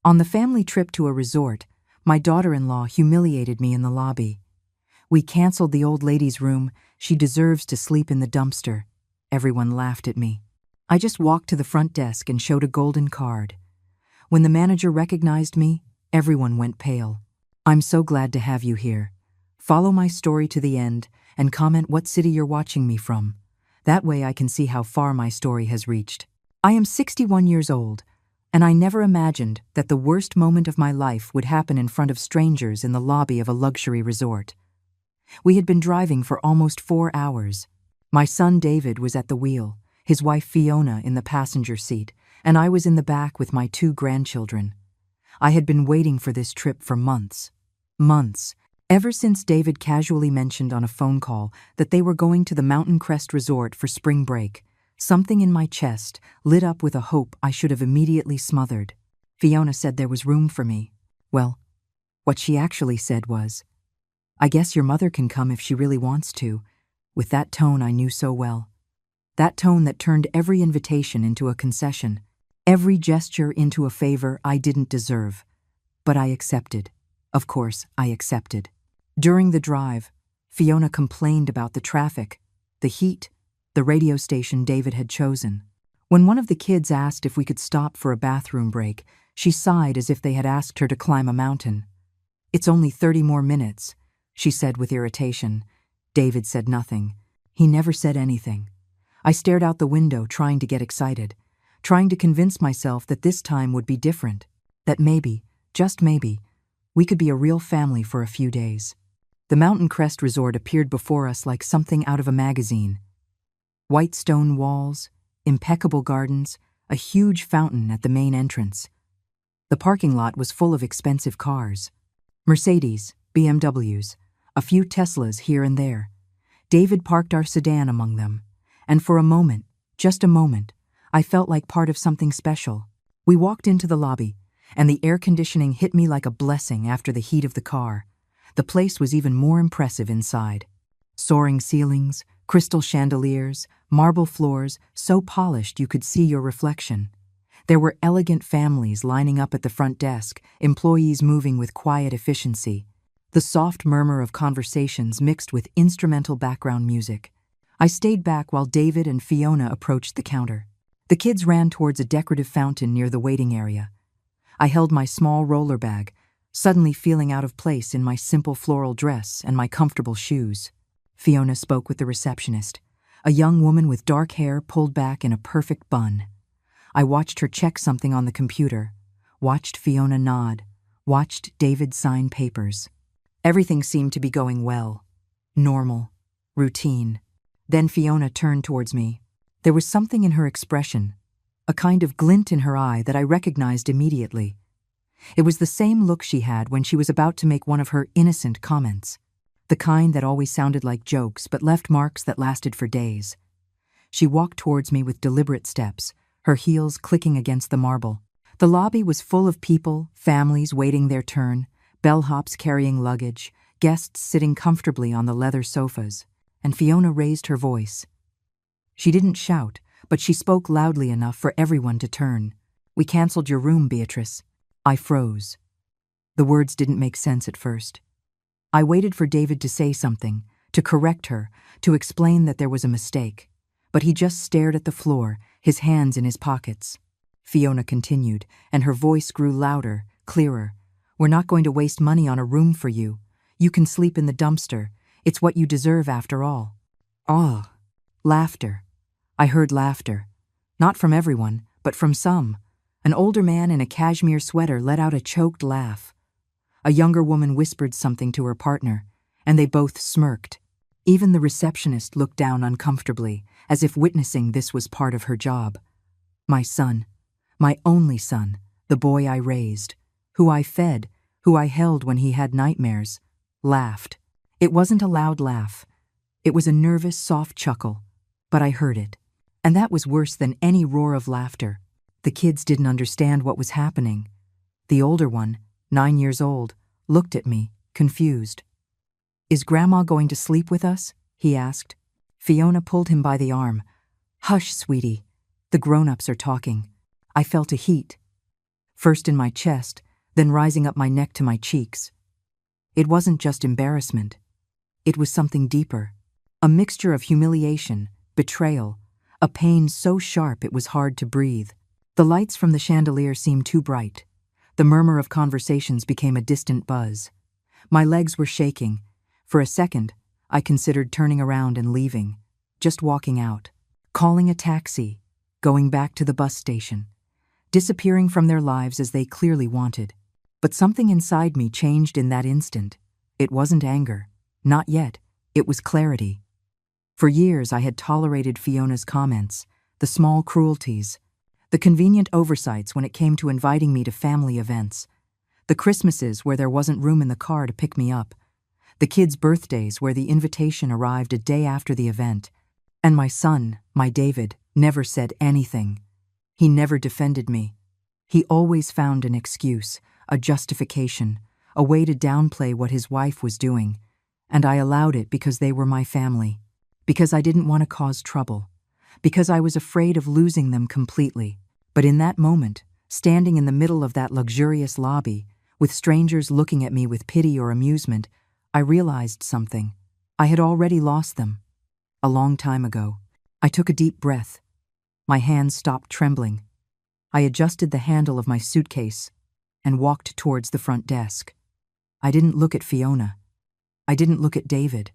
On the family trip to a resort, my daughter-in-law humiliated me in the lobby. We canceled the old lady's room. She deserves to sleep in the dumpster. Everyone laughed at me. I just walked to the front desk and showed a golden card. When the manager recognized me, everyone went pale. I'm so glad to have you here. Follow my story to the end and comment what city you're watching me from. That way I can see how far my story has reached. I am 61 years old, and I never imagined that the worst moment of my life would happen in front of strangers in the lobby of a luxury resort. We had been driving for almost 4 hours. My son David was at the wheel, his wife Fiona in the passenger seat, and I was in the back with my 2 grandchildren. I had been waiting for this trip for months. Months. Ever since David casually mentioned on a phone call that they were going to the Mountain Crest Resort for spring break, something in my chest lit up with a hope I should have immediately smothered. Fiona said there was room for me. Well, what she actually said was, "I guess your mother can come if she really wants to," with that tone I knew so well. That tone that turned every invitation into a concession, every gesture into a favor I didn't deserve. But I accepted. Of course, I accepted. During the drive, Fiona complained about the traffic, the heat, the radio station David had chosen. When one of the kids asked if we could stop for a bathroom break, she sighed as if they had asked her to climb a mountain. "It's only 30 more minutes," she said with irritation. David said nothing. He never said anything. I stared out the window trying to get excited, trying to convince myself that this time would be different, that maybe, just maybe, we could be a real family for a few days. The Mountain Crest Resort appeared before us like something out of a magazine. White stone walls, impeccable gardens, a huge fountain at the main entrance. The parking lot was full of expensive cars. Mercedes, BMWs, a few Teslas here and there. David parked our sedan among them, and for a moment, just a moment, I felt like part of something special. We walked into the lobby, and the air conditioning hit me like a blessing after the heat of the car. The place was even more impressive inside. Soaring ceilings, crystal chandeliers, marble floors, so polished you could see your reflection. There were elegant families lining up at the front desk, employees moving with quiet efficiency. The soft murmur of conversations mixed with instrumental background music. I stayed back while David and Fiona approached the counter. The kids ran towards a decorative fountain near the waiting area. I held my small roller bag, suddenly feeling out of place in my simple floral dress and my comfortable shoes. Fiona spoke with the receptionist, a young woman with dark hair pulled back in a perfect bun. I watched her check something on the computer, watched Fiona nod, watched David sign papers. Everything seemed to be going well. Normal. Routine. Then Fiona turned towards me. There was something in her expression, a kind of glint in her eye that I recognized immediately. It was the same look she had when she was about to make one of her innocent comments, the kind that always sounded like jokes but left marks that lasted for days. She walked towards me with deliberate steps, her heels clicking against the marble. The lobby was full of people, families waiting their turn, bellhops carrying luggage, guests sitting comfortably on the leather sofas, and Fiona raised her voice. She didn't shout, but she spoke loudly enough for everyone to turn. "We canceled your room, Beatrice." I froze. The words didn't make sense at first. I waited for David to say something, to correct her, to explain that there was a mistake. But he just stared at the floor, his hands in his pockets. Fiona continued, and her voice grew louder, clearer. "We're not going to waste money on a room for you. You can sleep in the dumpster. It's what you deserve after all." Ah, laughter. I heard laughter. Not from everyone, but from some. An older man in a cashmere sweater let out a choked laugh. A younger woman whispered something to her partner, and they both smirked. Even the receptionist looked down uncomfortably, as if witnessing this was part of her job. My son, my only son, the boy I raised, who I fed, who I held when he had nightmares, laughed. It wasn't a loud laugh. It was a nervous, soft chuckle, but I heard it. And that was worse than any roar of laughter. The kids didn't understand what was happening. The older one, 9 years old, looked at me, confused. "Is Grandma going to sleep with us?" he asked. Fiona pulled him by the arm. "Hush, sweetie. The grown-ups are talking." I felt a heat. first in my chest, then rising up my neck to my cheeks. It wasn't just embarrassment. It was something deeper. A mixture of humiliation, betrayal, a pain so sharp it was hard to breathe. The lights from the chandelier seemed too bright. The murmur of conversations became a distant buzz. My legs were shaking. For a second, I considered turning around and leaving, just walking out, calling a taxi, going back to the bus station, disappearing from their lives as they clearly wanted. But something inside me changed in that instant. It wasn't anger. Not yet. It was clarity. For years I had tolerated Fiona's comments, the small cruelties, the convenient oversights when it came to inviting me to family events, the Christmases where there wasn't room in the car to pick me up, the kids' birthdays where the invitation arrived a day after the event. And my son, my David, never said anything. He never defended me. He always found an excuse, a justification, a way to downplay what his wife was doing. And I allowed it because they were my family, because I didn't want to cause trouble, because I was afraid of losing them completely. But in that moment, standing in the middle of that luxurious lobby, with strangers looking at me with pity or amusement, I realized something. I had already lost them. A long time ago. I took a deep breath. My hands stopped trembling. I adjusted the handle of my suitcase and walked towards the front desk. I didn't look at Fiona. I didn't look at David.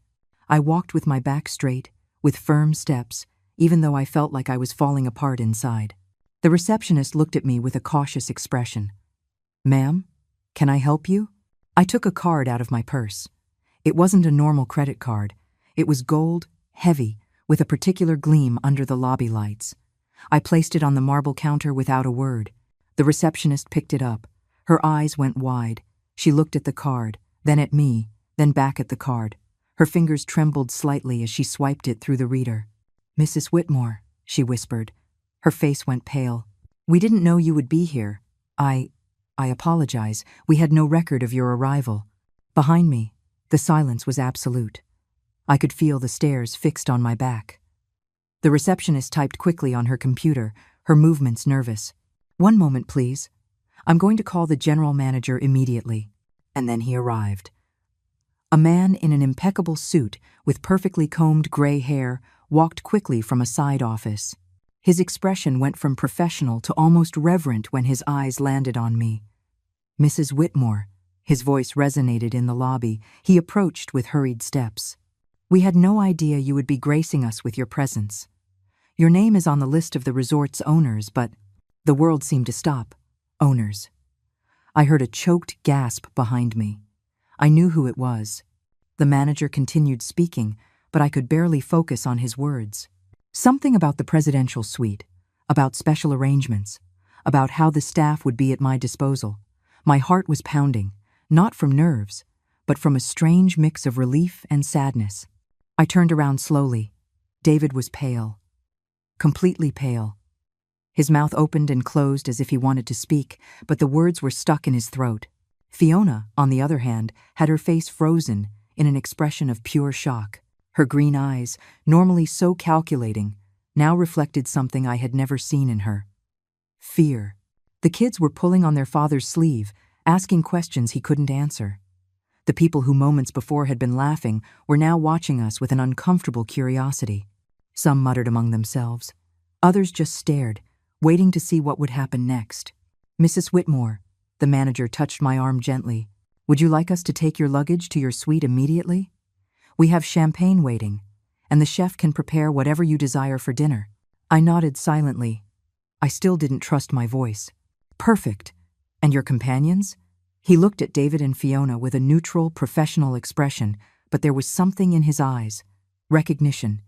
I walked with my back straight, with firm steps, even though I felt like I was falling apart inside. The receptionist looked at me with a cautious expression. "Ma'am, can I help you?" I took a card out of my purse. It wasn't a normal credit card. It was gold, heavy, with a particular gleam under the lobby lights. I placed it on the marble counter without a word. The receptionist picked it up. Her eyes went wide. She looked at the card, then at me, then back at the card. Her fingers trembled slightly as she swiped it through the reader. "Mrs. Whitmore," she whispered. Her face went pale. "We didn't know you would be here. I apologize. We had no record of your arrival." Behind me, the silence was absolute. I could feel the stares fixed on my back. The receptionist typed quickly on her computer, her movements nervous. "One moment, please. I'm going to call the general manager immediately." And then he arrived. A man in an impeccable suit with perfectly combed gray hair walked quickly from a side office. His expression went from professional to almost reverent when his eyes landed on me. "Mrs. Whitmore," his voice resonated in the lobby. He approached with hurried steps. "We had no idea you would be gracing us with your presence. Your name is on the list of the resort's owners, but..." The world seemed to stop. Owners. I heard a choked gasp behind me. I knew who it was. The manager continued speaking, but I could barely focus on his words. Something about the presidential suite, about special arrangements, about how the staff would be at my disposal. My heart was pounding, not from nerves, but from a strange mix of relief and sadness. I turned around slowly. David was pale. Completely pale. His mouth opened and closed as if he wanted to speak, but the words were stuck in his throat. Fiona, on the other hand, had her face frozen in an expression of pure shock. Her green eyes, normally so calculating, now reflected something I had never seen in her. Fear. The kids were pulling on their father's sleeve, asking questions he couldn't answer. The people who moments before had been laughing were now watching us with an uncomfortable curiosity. Some muttered among themselves. Others just stared, waiting to see what would happen next. "Mrs. Whitmore," the manager touched my arm gently. "Would you like us to take your luggage to your suite immediately? We have champagne waiting, and the chef can prepare whatever you desire for dinner." I nodded silently. I still didn't trust my voice. "Perfect. And your companions?" He looked at David and Fiona with a neutral, professional expression, but there was something in his eyes. Recognition.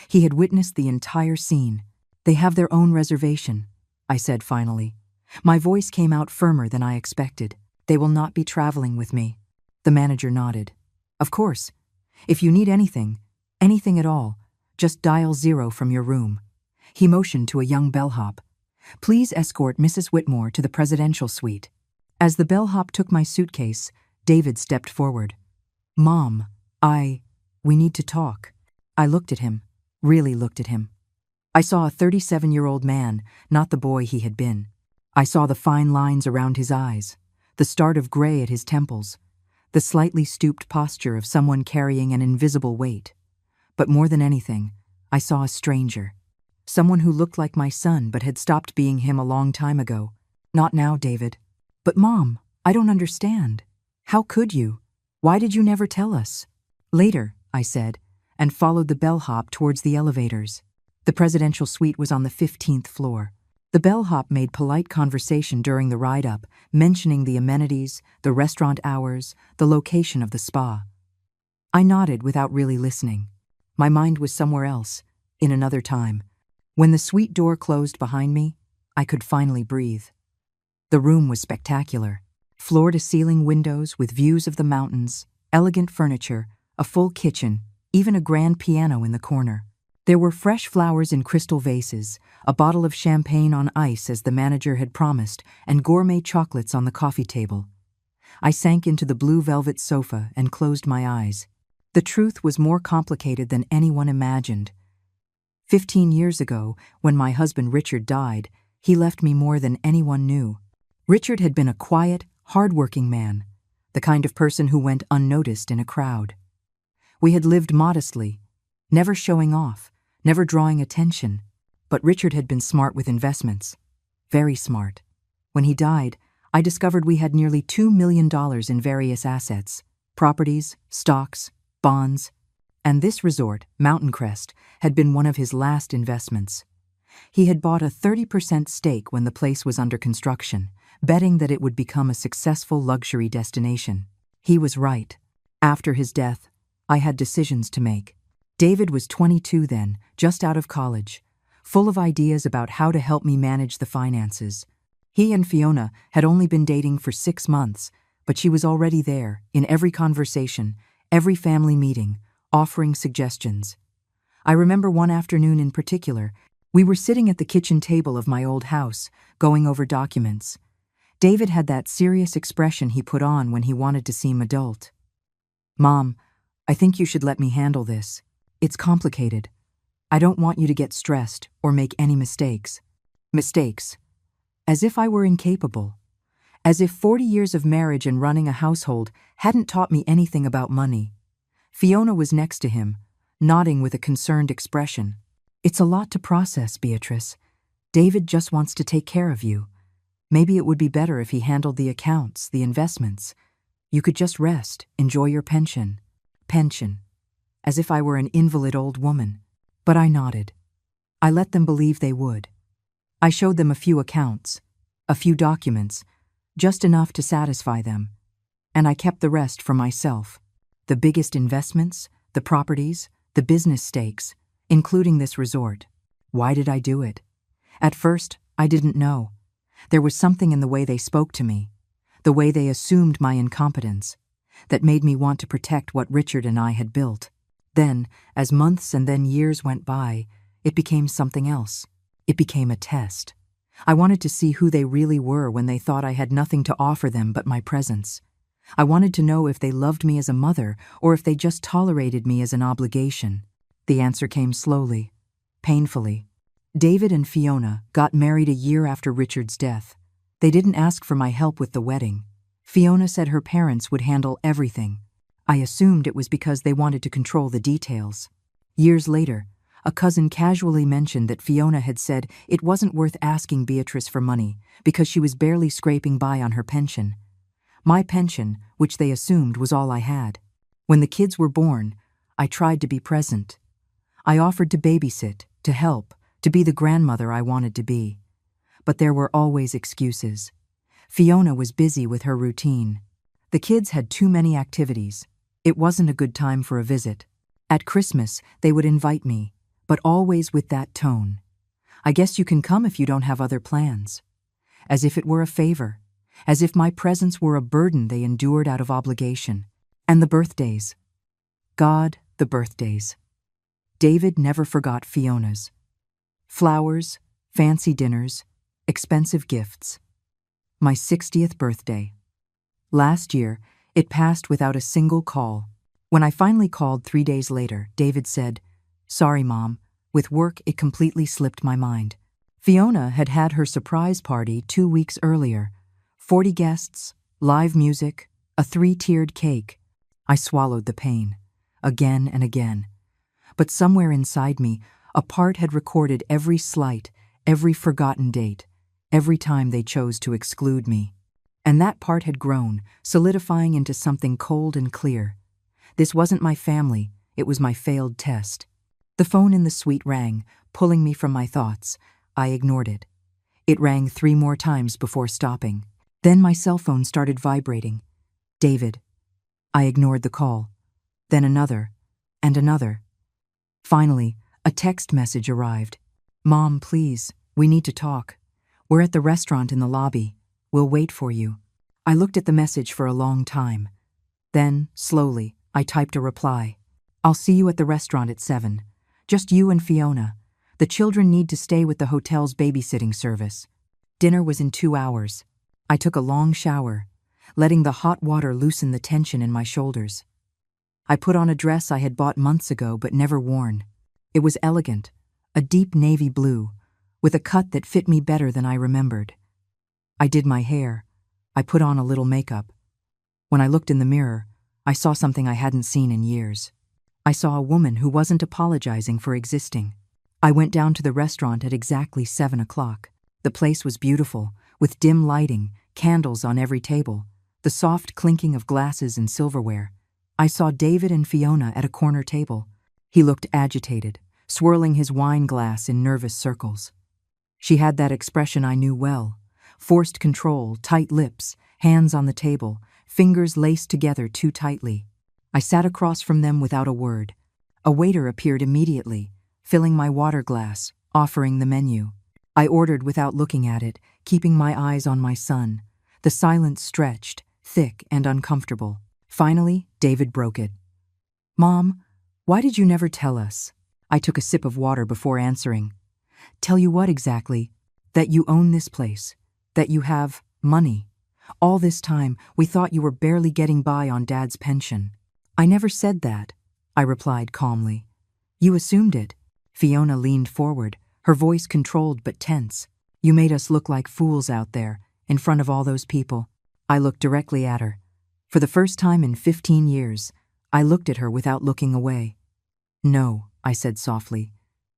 He had witnessed the entire scene. "They have their own reservation," I said finally. My voice came out firmer than I expected. "They will not be traveling with me." The manager nodded. "Of course. If you need anything at all, just dial 0 from your room." He motioned to a young bellhop. "Please escort Mrs. Whitmore to the presidential suite." As the bellhop took my suitcase, David stepped forward. "Mom, we need to talk." I looked at him, really looked at him. I saw a 37-year-old man, not the boy he had been. I saw the fine lines around his eyes, the start of gray at his temples, the slightly stooped posture of someone carrying an invisible weight. But more than anything, I saw a stranger. Someone who looked like my son but had stopped being him a long time ago. Not now, David. But Mom, I don't understand. How could you? Why did you never tell us? Later, I said, and followed the bellhop towards the elevators. The presidential suite was on the 15th floor. The bellhop made polite conversation during the ride up, mentioning the amenities, the restaurant hours, the location of the spa. I nodded without really listening. My mind was somewhere else, in another time. When the suite door closed behind me, I could finally breathe. The room was spectacular. Floor-to-ceiling windows with views of the mountains, elegant furniture, a full kitchen, even a grand piano in the corner. There were fresh flowers in crystal vases, a bottle of champagne on ice as the manager had promised, and gourmet chocolates on the coffee table. I sank into the blue velvet sofa and closed my eyes. The truth was more complicated than anyone imagined. 15 years ago, when my husband Richard died, he left me more than anyone knew. Richard had been a quiet, hard-working man, the kind of person who went unnoticed in a crowd. We had lived modestly, never showing off, never drawing attention, but Richard had been smart with investments. Very smart. When he died, I discovered we had nearly $2 million in various assets, properties, stocks, bonds, and this resort, Mountain Crest, had been one of his last investments. He had bought a 30% stake when the place was under construction, betting that it would become a successful luxury destination. He was right. After his death, I had decisions to make. David was 22 then, just out of college, full of ideas about how to help me manage the finances. He and Fiona had only been dating for 6 months, but she was already there, in every conversation, every family meeting, offering suggestions. I remember one afternoon in particular. We were sitting at the kitchen table of my old house, going over documents. David had that serious expression he put on when he wanted to seem adult. "Mom, I think you should let me handle this. It's complicated. I don't want you to get stressed or make any mistakes." Mistakes. As if I were incapable. As if 40 years of marriage and running a household hadn't taught me anything about money. Fiona was next to him, nodding with a concerned expression. "It's a lot to process, Beatrice. David just wants to take care of you. Maybe it would be better if he handled the accounts, the investments. You could just rest, enjoy your pension." Pension. As if I were an invalid old woman. But I nodded. I let them believe they would. I showed them a few accounts, a few documents, just enough to satisfy them. And I kept the rest for myself. The biggest investments, the properties, the business stakes, including this resort. Why did I do it? At first, I didn't know. There was something in the way they spoke to me, the way they assumed my incompetence, that made me want to protect what Richard and I had built. Then, as months and then years went by, it became something else. It became a test. I wanted to see who they really were when they thought I had nothing to offer them but my presence. I wanted to know if they loved me as a mother or if they just tolerated me as an obligation. The answer came slowly, painfully. David and Fiona got married a year after Richard's death. They didn't ask for my help with the wedding. Fiona said her parents would handle everything. I assumed it was because they wanted to control the details. Years later, a cousin casually mentioned that Fiona had said it wasn't worth asking Beatrice for money because she was barely scraping by on her pension. My pension, which they assumed was all I had. When the kids were born, I tried to be present. I offered to babysit, to help, to be the grandmother I wanted to be. But there were always excuses. Fiona was busy with her routine. The kids had too many activities. It wasn't a good time for a visit. At Christmas, they would invite me, but always with that tone. "I guess you can come if you don't have other plans." As if it were a favor. As if my presence were a burden they endured out of obligation. And the birthdays. God, the birthdays. David never forgot Fiona's. Flowers, fancy dinners, expensive gifts. My 60th birthday. Last year, it passed without a single call. When I finally called 3 days later, David said, "Sorry, Mom. With work, it completely slipped my mind." Fiona had had her surprise party 2 weeks earlier. 40 guests, live music, a 3-tiered cake. I swallowed the pain, again and again. But somewhere inside me, a part had recorded every slight, every forgotten date, every time they chose to exclude me. And that part had grown, solidifying into something cold and clear. This wasn't my family, it was my failed test. The phone in the suite rang, pulling me from my thoughts. I ignored it. It rang 3 more times before stopping. Then my cell phone started vibrating. David. I ignored the call. Then another, and another. Finally, a text message arrived. Mom, please, we need to talk. We're at the restaurant in the lobby. We'll wait for you. I looked at the message for a long time. Then, slowly, I typed a reply. I'll see you at the restaurant at 7. Just you and Fiona. The children need to stay with the hotel's babysitting service. Dinner was in 2 hours. I took a long shower, letting the hot water loosen the tension in my shoulders. I put on a dress I had bought months ago but never worn. It was elegant, a deep navy blue, with a cut that fit me better than I remembered. I did my hair. I put on a little makeup. When I looked in the mirror, I saw something I hadn't seen in years. I saw a woman who wasn't apologizing for existing. I went down to the restaurant at exactly 7 o'clock. The place was beautiful, with dim lighting, candles on every table, the soft clinking of glasses and silverware. I saw David and Fiona at a corner table. He looked agitated, swirling his wine glass in nervous circles. She had that expression I knew well: forced control, tight lips, hands on the table, fingers laced together too tightly. I sat across from them without a word. A waiter appeared immediately, filling my water glass, offering the menu. I ordered without looking at it, keeping my eyes on my son. The silence stretched, thick and uncomfortable. Finally, David broke it. Mom, why did you never tell us? I took a sip of water before answering. Tell you what exactly? That you own this place. That you have money. All this time, we thought you were barely getting by on Dad's pension. I never said that, I replied calmly. You assumed it. Fiona leaned forward, her voice controlled but tense. You made us look like fools out there, in front of all those people. I looked directly at her. For the first time in 15 years, I looked at her without looking away. No, I said softly.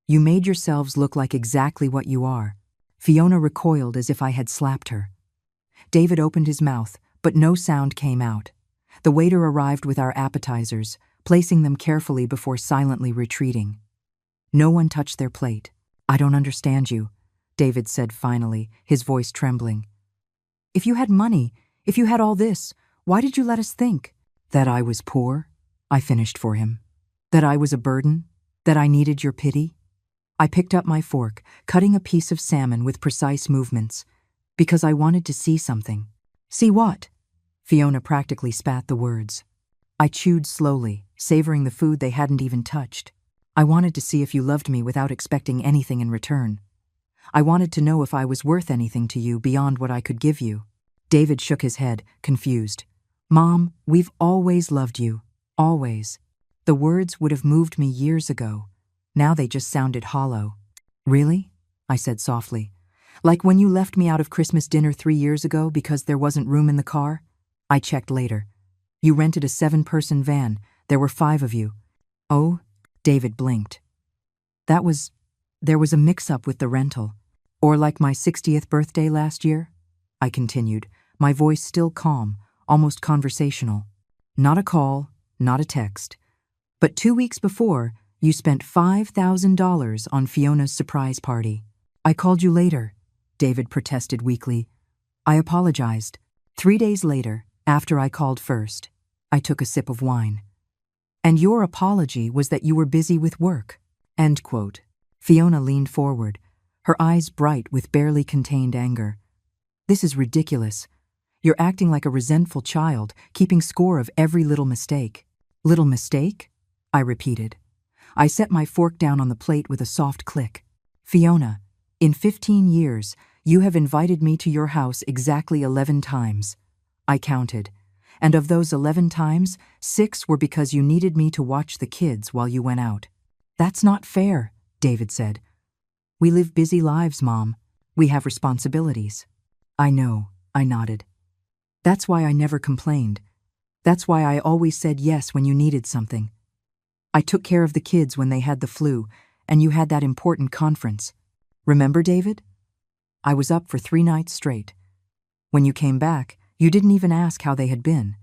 You made yourselves look like exactly what you are. Fiona recoiled as if I had slapped her. David opened his mouth, but no sound came out. The waiter arrived with our appetizers, placing them carefully before silently retreating. No one touched their plate. I don't understand you, David said finally, his voice trembling. If you had money, if you had all this, why did you let us think? That I was poor? I finished for him. That I was a burden? That I needed your pity? I picked up my fork, cutting a piece of salmon with precise movements, because I wanted to see something. See what? Fiona practically spat the words. I chewed slowly, savoring the food they hadn't even touched. I wanted to see if you loved me without expecting anything in return. I wanted to know if I was worth anything to you beyond what I could give you. David shook his head, confused. Mom, we've always loved you. Always. The words would have moved me years ago. Now they just sounded hollow. Really? I said softly. Like when you left me out of Christmas dinner 3 years ago because there wasn't room in the car? I checked later. You rented a 7-person van. There were 5 of you. Oh, David blinked. There was a mix-up with the rental. Or like my 60th birthday last year? I continued, my voice still calm, almost conversational. Not a call, not a text. But 2 weeks before, you spent $5,000 on Fiona's surprise party. I called you later, David protested weakly. I apologized. 3 days later, after I called first, I took a sip of wine. And your apology was that you were busy with work. End quote. Fiona leaned forward, her eyes bright with barely contained anger. This is ridiculous. You're acting like a resentful child, keeping score of every little mistake. Little mistake? I repeated. I set my fork down on the plate with a soft click. Fiona, in 15 years, you have invited me to your house exactly 11 times. I counted. And of those 11 times, 6 were because you needed me to watch the kids while you went out. That's not fair, David said. We live busy lives, Mom. We have responsibilities. I know, I nodded. That's why I never complained. That's why I always said yes when you needed something. I took care of the kids when they had the flu, and you had that important conference. Remember, David? I was up for 3 nights straight. When you came back, you didn't even ask how they had been.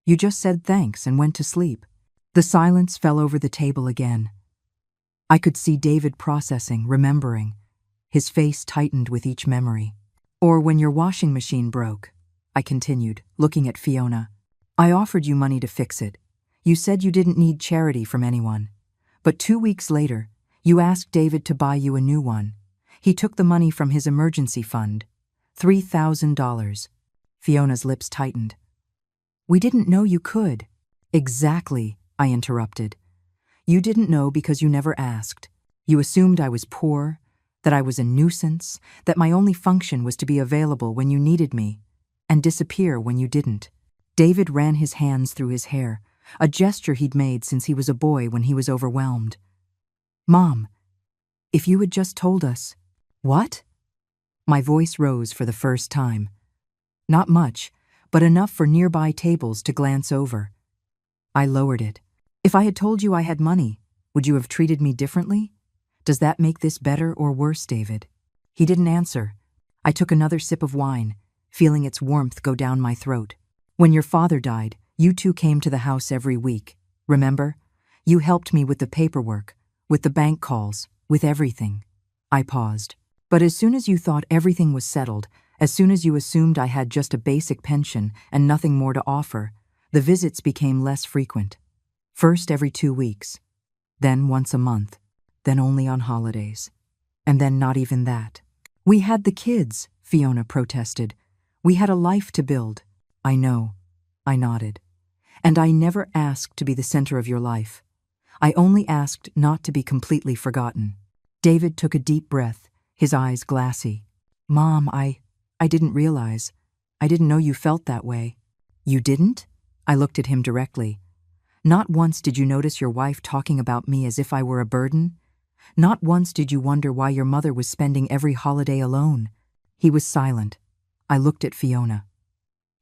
You just said thanks and went to sleep. The silence fell over the table again. I could see David processing, remembering. His face tightened with each memory. Or when your washing machine broke, I continued, looking at Fiona. I offered you money to fix it. You said you didn't need charity from anyone. But 2 weeks later, you asked David to buy you a new one. He took the money from his emergency fund. $3,000. Fiona's lips tightened. We didn't know you could. Exactly, I interrupted. You didn't know because you never asked. You assumed I was poor, that I was a nuisance, that my only function was to be available when you needed me, and disappear when you didn't. David ran his hands through his hair, a gesture he'd made since he was a boy when he was overwhelmed. Mom, if you had just told us. What? My voice rose for the first time. Not much, but enough for nearby tables to glance over. I lowered it. If I had told you I had money, would you have treated me differently? Does that make this better or worse, David? He didn't answer. I took another sip of wine, feeling its warmth go down my throat. When your father died, you two came to the house every week. Remember? You helped me with the paperwork, with the bank calls, with everything. I paused. But as soon as you thought everything was settled, as soon as you assumed I had just a basic pension and nothing more to offer, the visits became less frequent. First every 2 weeks, then once a month, then only on holidays, and then not even that. We had the kids, Fiona protested. We had a life to build. I know, I nodded. And I never asked to be the center of your life. I only asked not to be completely forgotten. David took a deep breath, his eyes glassy. Mom, I didn't realize. I didn't know you felt that way. You didn't? I looked at him directly. Not once did you notice your wife talking about me as if I were a burden? Not once did you wonder why your mother was spending every holiday alone? He was silent. I looked at Fiona.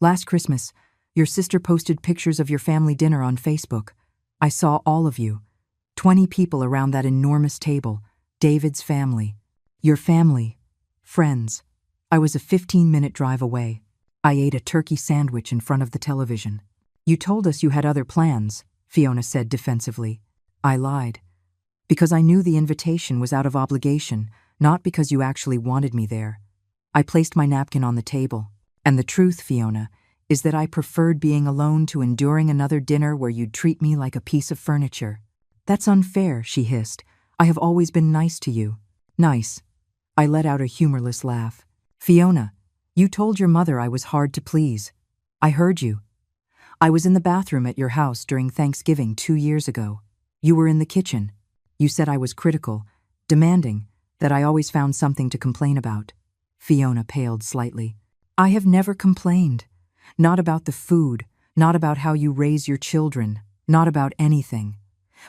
Last Christmas, your sister posted pictures of your family dinner on Facebook. I saw all of you. 20 people around that enormous table. David's family. Your family. Friends. I was a 15-minute drive away. I ate a turkey sandwich in front of the television. You told us you had other plans, Fiona said defensively. I lied. Because I knew the invitation was out of obligation, not because you actually wanted me there. I placed my napkin on the table. And the truth, Fiona, is that I preferred being alone to enduring another dinner where you'd treat me like a piece of furniture. That's unfair, she hissed. I have always been nice to you. Nice. I let out a humorless laugh. Fiona, you told your mother I was hard to please. I heard you. I was in the bathroom at your house during Thanksgiving 2 years ago. You were in the kitchen. You said I was critical, demanding, that I always found something to complain about. Fiona paled slightly. I have never complained. Not about the food, not about how you raise your children, not about anything.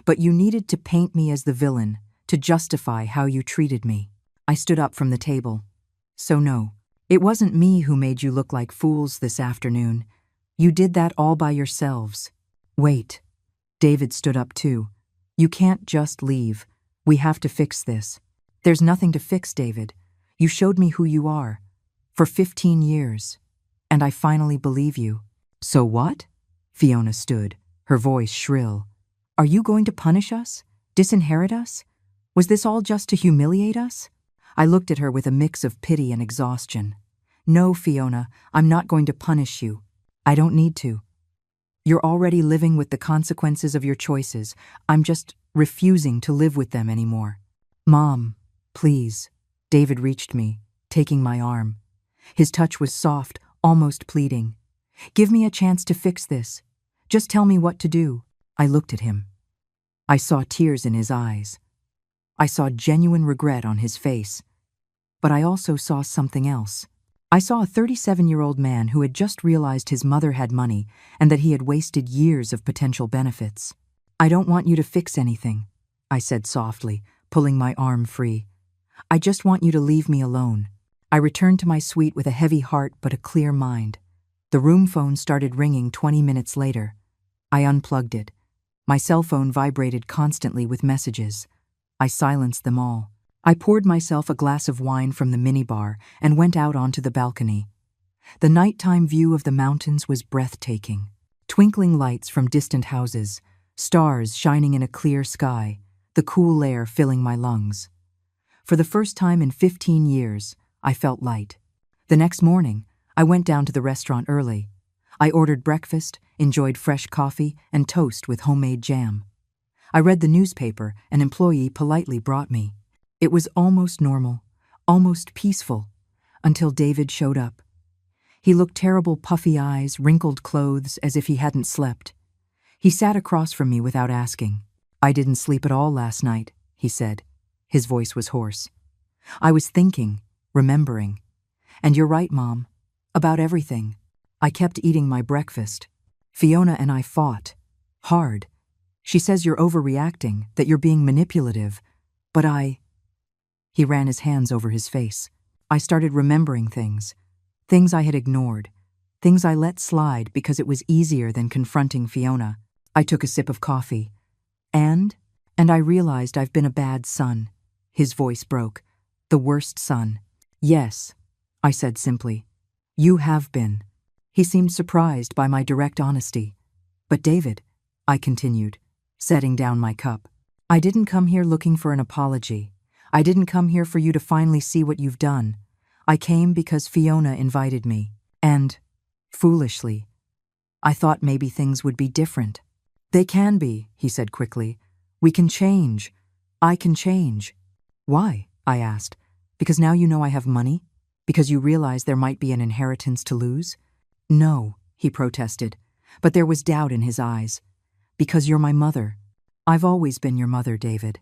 But you needed to paint me as the villain, to justify how you treated me. I stood up from the table. So no, it wasn't me who made you look like fools this afternoon. You did that all by yourselves. Wait. David stood up too. You can't just leave. We have to fix this. There's nothing to fix, David. You showed me who you are. For 15 years. And I finally believe you. So what? Fiona stood, her voice shrill. Are you going to punish us? Disinherit us? Was this all just to humiliate us? I looked at her with a mix of pity and exhaustion. No, Fiona, I'm not going to punish you. I don't need to. You're already living with the consequences of your choices. I'm just refusing to live with them anymore. Mom, please. David reached me, taking my arm. His touch was soft, almost pleading. Give me a chance to fix this. Just tell me what to do. I looked at him. I saw tears in his eyes. I saw genuine regret on his face. But I also saw something else. I saw a 37-year-old man who had just realized his mother had money and that he had wasted years of potential benefits. I don't want you to fix anything, I said softly, pulling my arm free. I just want you to leave me alone. I returned to my suite with a heavy heart but a clear mind. The room phone started ringing 20 minutes later. I unplugged it. My cell phone vibrated constantly with messages. I silenced them all. I poured myself a glass of wine from the minibar and went out onto the balcony. The nighttime view of the mountains was breathtaking. Twinkling lights from distant houses, stars shining in a clear sky, the cool air filling my lungs. For the first time in 15 years, I felt light. The next morning, I went down to the restaurant early. I ordered breakfast, enjoyed fresh coffee, and toast with homemade jam. I read the newspaper an employee politely brought me. It was almost normal, almost peaceful, until David showed up. He looked terrible, puffy eyes, wrinkled clothes, as if he hadn't slept. He sat across from me without asking. "I didn't sleep at all last night," he said. His voice was hoarse. "I was thinking, remembering. And you're right, Mom, about everything. I kept eating my breakfast. Fiona and I fought. Hard. She says you're overreacting, that you're being manipulative. But He ran his hands over his face. I started remembering things. Things I had ignored. Things I let slide because it was easier than confronting Fiona. I took a sip of coffee. And I realized I've been a bad son." His voice broke. "The worst son." "Yes," I said simply. "You have been." He seemed surprised by my direct honesty. "But David," I continued, setting down my cup, "I didn't come here looking for an apology. I didn't come here for you to finally see what you've done. I came because Fiona invited me. And, foolishly, I thought maybe things would be different." "They can be," he said quickly. "We can change. I can change." "Why?" I asked. "Because now you know I have money? Because you realize there might be an inheritance to lose?" "No," he protested, but there was doubt in his eyes. "Because you're my mother. I've always been your mother, David.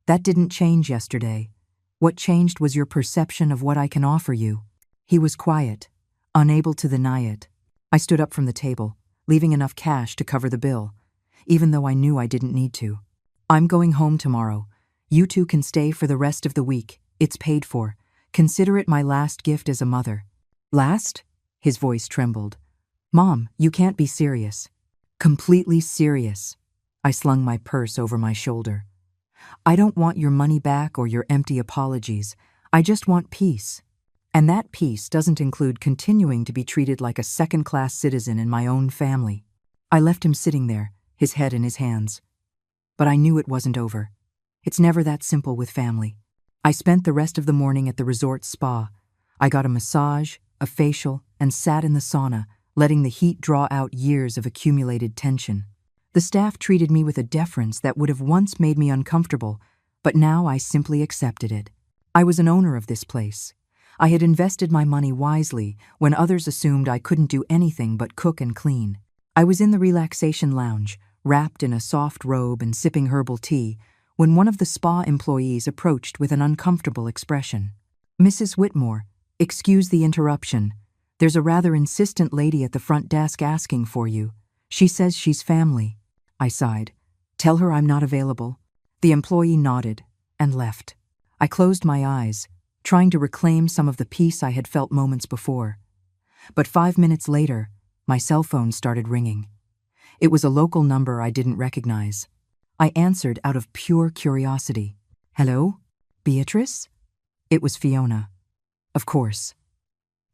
That didn't change yesterday. What changed was your perception of what I can offer you." He was quiet, unable to deny it. I stood up from the table, leaving enough cash to cover the bill, even though I knew I didn't need to. "I'm going home tomorrow. You two can stay for the rest of the week. It's paid for. Consider it my last gift as a mother." "Last?" His voice trembled. "Mom, you can't be serious." "Completely serious." I slung my purse over my shoulder. "I don't want your money back or your empty apologies. I just want peace. And that peace doesn't include continuing to be treated like a second-class citizen in my own family." I left him sitting there, his head in his hands. But I knew it wasn't over. It's never that simple with family. I spent the rest of the morning at the resort spa. I got a massage, a facial, and sat in the sauna, letting the heat draw out years of accumulated tension. The staff treated me with a deference that would have once made me uncomfortable, but now I simply accepted it. I was an owner of this place. I had invested my money wisely when others assumed I couldn't do anything but cook and clean. I was in the relaxation lounge, wrapped in a soft robe and sipping herbal tea, when one of the spa employees approached with an uncomfortable expression. "Mrs. Whitmore, excuse the interruption. There's a rather insistent lady at the front desk asking for you. She says she's family." I sighed. "Tell her I'm not available." The employee nodded and left. I closed my eyes, trying to reclaim some of the peace I had felt moments before. But 5 minutes later, my cell phone started ringing. It was a local number I didn't recognize. I answered out of pure curiosity. "Hello? Beatrice?" It was Fiona. "Of course."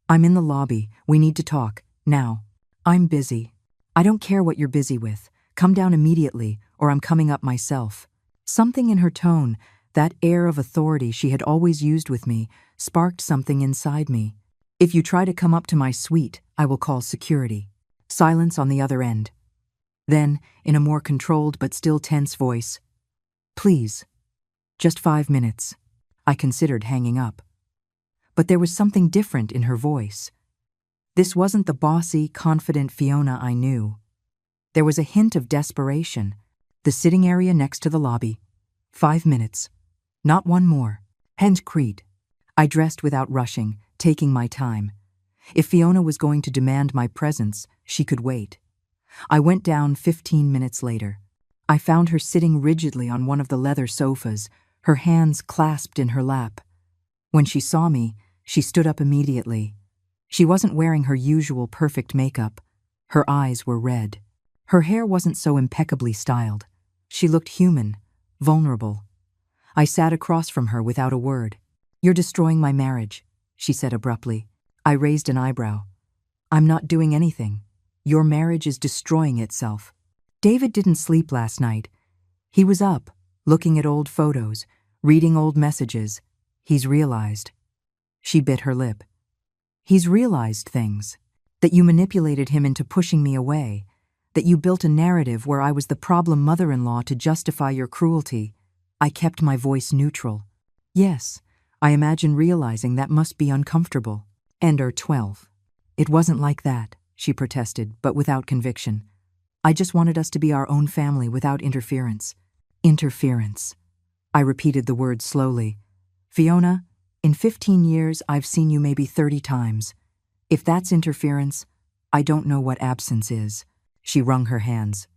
"I'm in the lobby. We need to talk. Now." "I'm busy." "I don't care what you're busy with. Come down immediately, or I'm coming up myself." Something in her tone, that air of authority she had always used with me, sparked something inside me. "If you try to come up to my suite, I will call security." Silence on the other end. Then, in a more controlled but still tense voice, "Please, just 5 minutes." I considered hanging up. But there was something different in her voice. This wasn't the bossy, confident Fiona I knew. There was a hint of desperation. "The sitting area next to the lobby. 5 minutes. Not one more." Handcrete. I dressed without rushing, taking my time. If Fiona was going to demand my presence, she could wait. I went down 15 minutes later. I found her sitting rigidly on one of the leather sofas, her hands clasped in her lap. When she saw me, she stood up immediately. She wasn't wearing her usual perfect makeup. Her eyes were red. Her hair wasn't so impeccably styled. She looked human, vulnerable. I sat across from her without a word. "You're destroying my marriage," she said abruptly. I raised an eyebrow. "I'm not doing anything. Your marriage is destroying itself." David didn't sleep last night. He was up, looking at old photos, reading old messages. He's realized. She bit her lip. He's realized things. That you manipulated him into pushing me away. That you built a narrative where I was the problem mother-in-law to justify your cruelty. I kept my voice neutral. "Yes, I imagine realizing that must be uncomfortable." And are 12. "It wasn't like that," she protested, but without conviction. "I just wanted us to be our own family without interference." Interference. I repeated the word slowly. "Fiona, in 15 years I've seen you maybe 30 times. If that's interference, I don't know what absence is." She wrung her hands.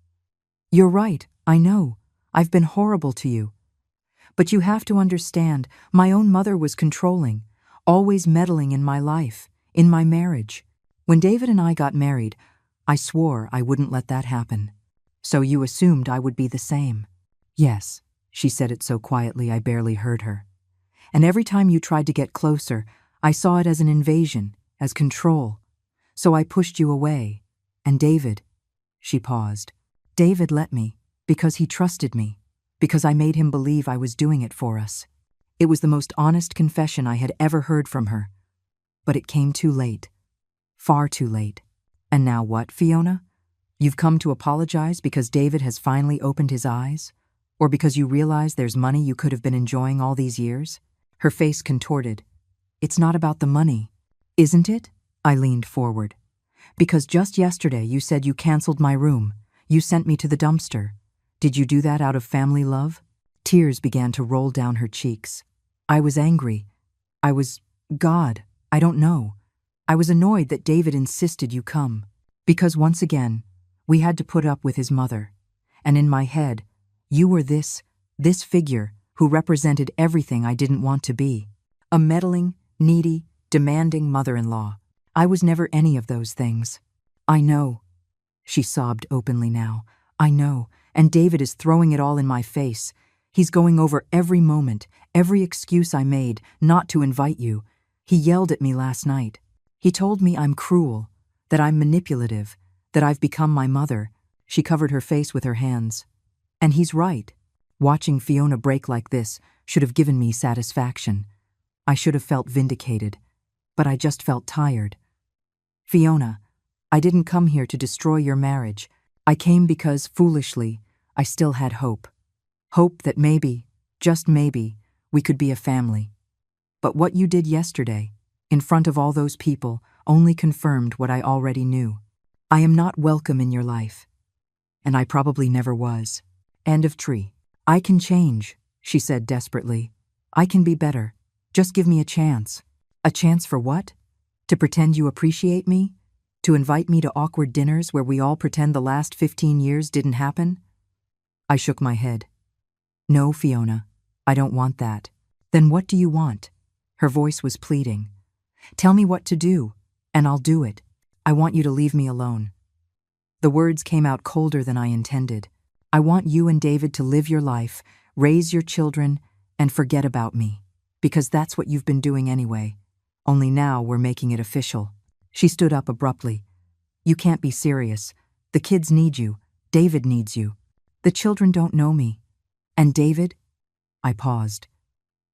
"You're right, I know. I've been horrible to you. But you have to understand, my own mother was controlling, always meddling in my life, in my marriage. When David and I got married, I swore I wouldn't let that happen. So you assumed I would be the same." "Yes," she said it so quietly I barely heard her. "And every time you tried to get closer, I saw it as an invasion, as control. So I pushed you away. And David—" She paused. "David let me, because he trusted me, because I made him believe I was doing it for us." It was the most honest confession I had ever heard from her. But it came too late. Far too late. "And now what, Fiona? You've come to apologize because David has finally opened his eyes? Or because you realize there's money you could have been enjoying all these years?" Her face contorted. "It's not about the money, isn't it?" I leaned forward. "Because just yesterday you said you canceled my room. You sent me to the dumpster. Did you do that out of family love?" Tears began to roll down her cheeks. "I was angry. God, I don't know. I was annoyed that David insisted you come. Because once again, we had to put up with his mother. And in my head, you were this figure who represented everything I didn't want to be. A meddling, needy, demanding mother-in-law. I was never any of those things." "I know." She sobbed openly now. "I know, and David is throwing it all in my face. He's going over every moment, every excuse I made not to invite you. He yelled at me last night. He told me I'm cruel, that I'm manipulative, that I've become my mother." She covered her face with her hands. "And he's right. Watching Fiona break like this should have given me satisfaction. I should have felt vindicated, but I just felt tired. Fiona, I didn't come here to destroy your marriage. I came because, foolishly, I still had hope. Hope that maybe, just maybe, we could be a family. But what you did yesterday, in front of all those people, only confirmed what I already knew. I am not welcome in your life. And I probably never was." End of tree. "I can change," she said desperately. "I can be better. Just give me a chance." "A chance for what? To pretend you appreciate me? To invite me to awkward dinners where we all pretend the last 15 years didn't happen?" I shook my head. "No, Fiona, I don't want that." "Then what do you want?" Her voice was pleading. "Tell me what to do, and I'll do it. I want you to leave me alone." The words came out colder than I intended. "I want you and David to live your life, raise your children, and forget about me. Because that's what you've been doing anyway. Only now we're making it official." She stood up abruptly. "You can't be serious. The kids need you. David needs you. The children don't know me. And David?" I paused.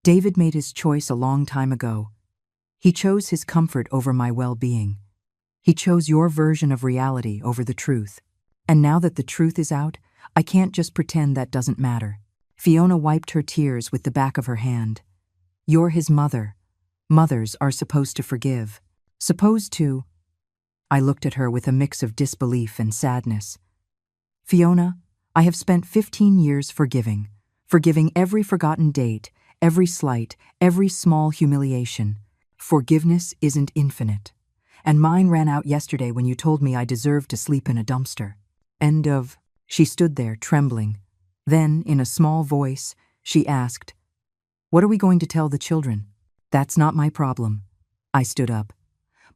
"David made his choice a long time ago. He chose his comfort over my well-being. He chose your version of reality over the truth. And now that the truth is out, I can't just pretend that doesn't matter." Fiona wiped her tears with the back of her hand. "You're his mother. Mothers are supposed to forgive." "Supposed to?" I looked at her with a mix of disbelief and sadness. "Fiona, I have spent 15 years forgiving every forgotten date, every slight, every small humiliation. Forgiveness isn't infinite. And mine ran out yesterday when you told me I deserved to sleep in a dumpster." End of. She stood there, trembling. Then, in a small voice, she asked, "What are we going to tell the children?" That's not my problem. I stood up.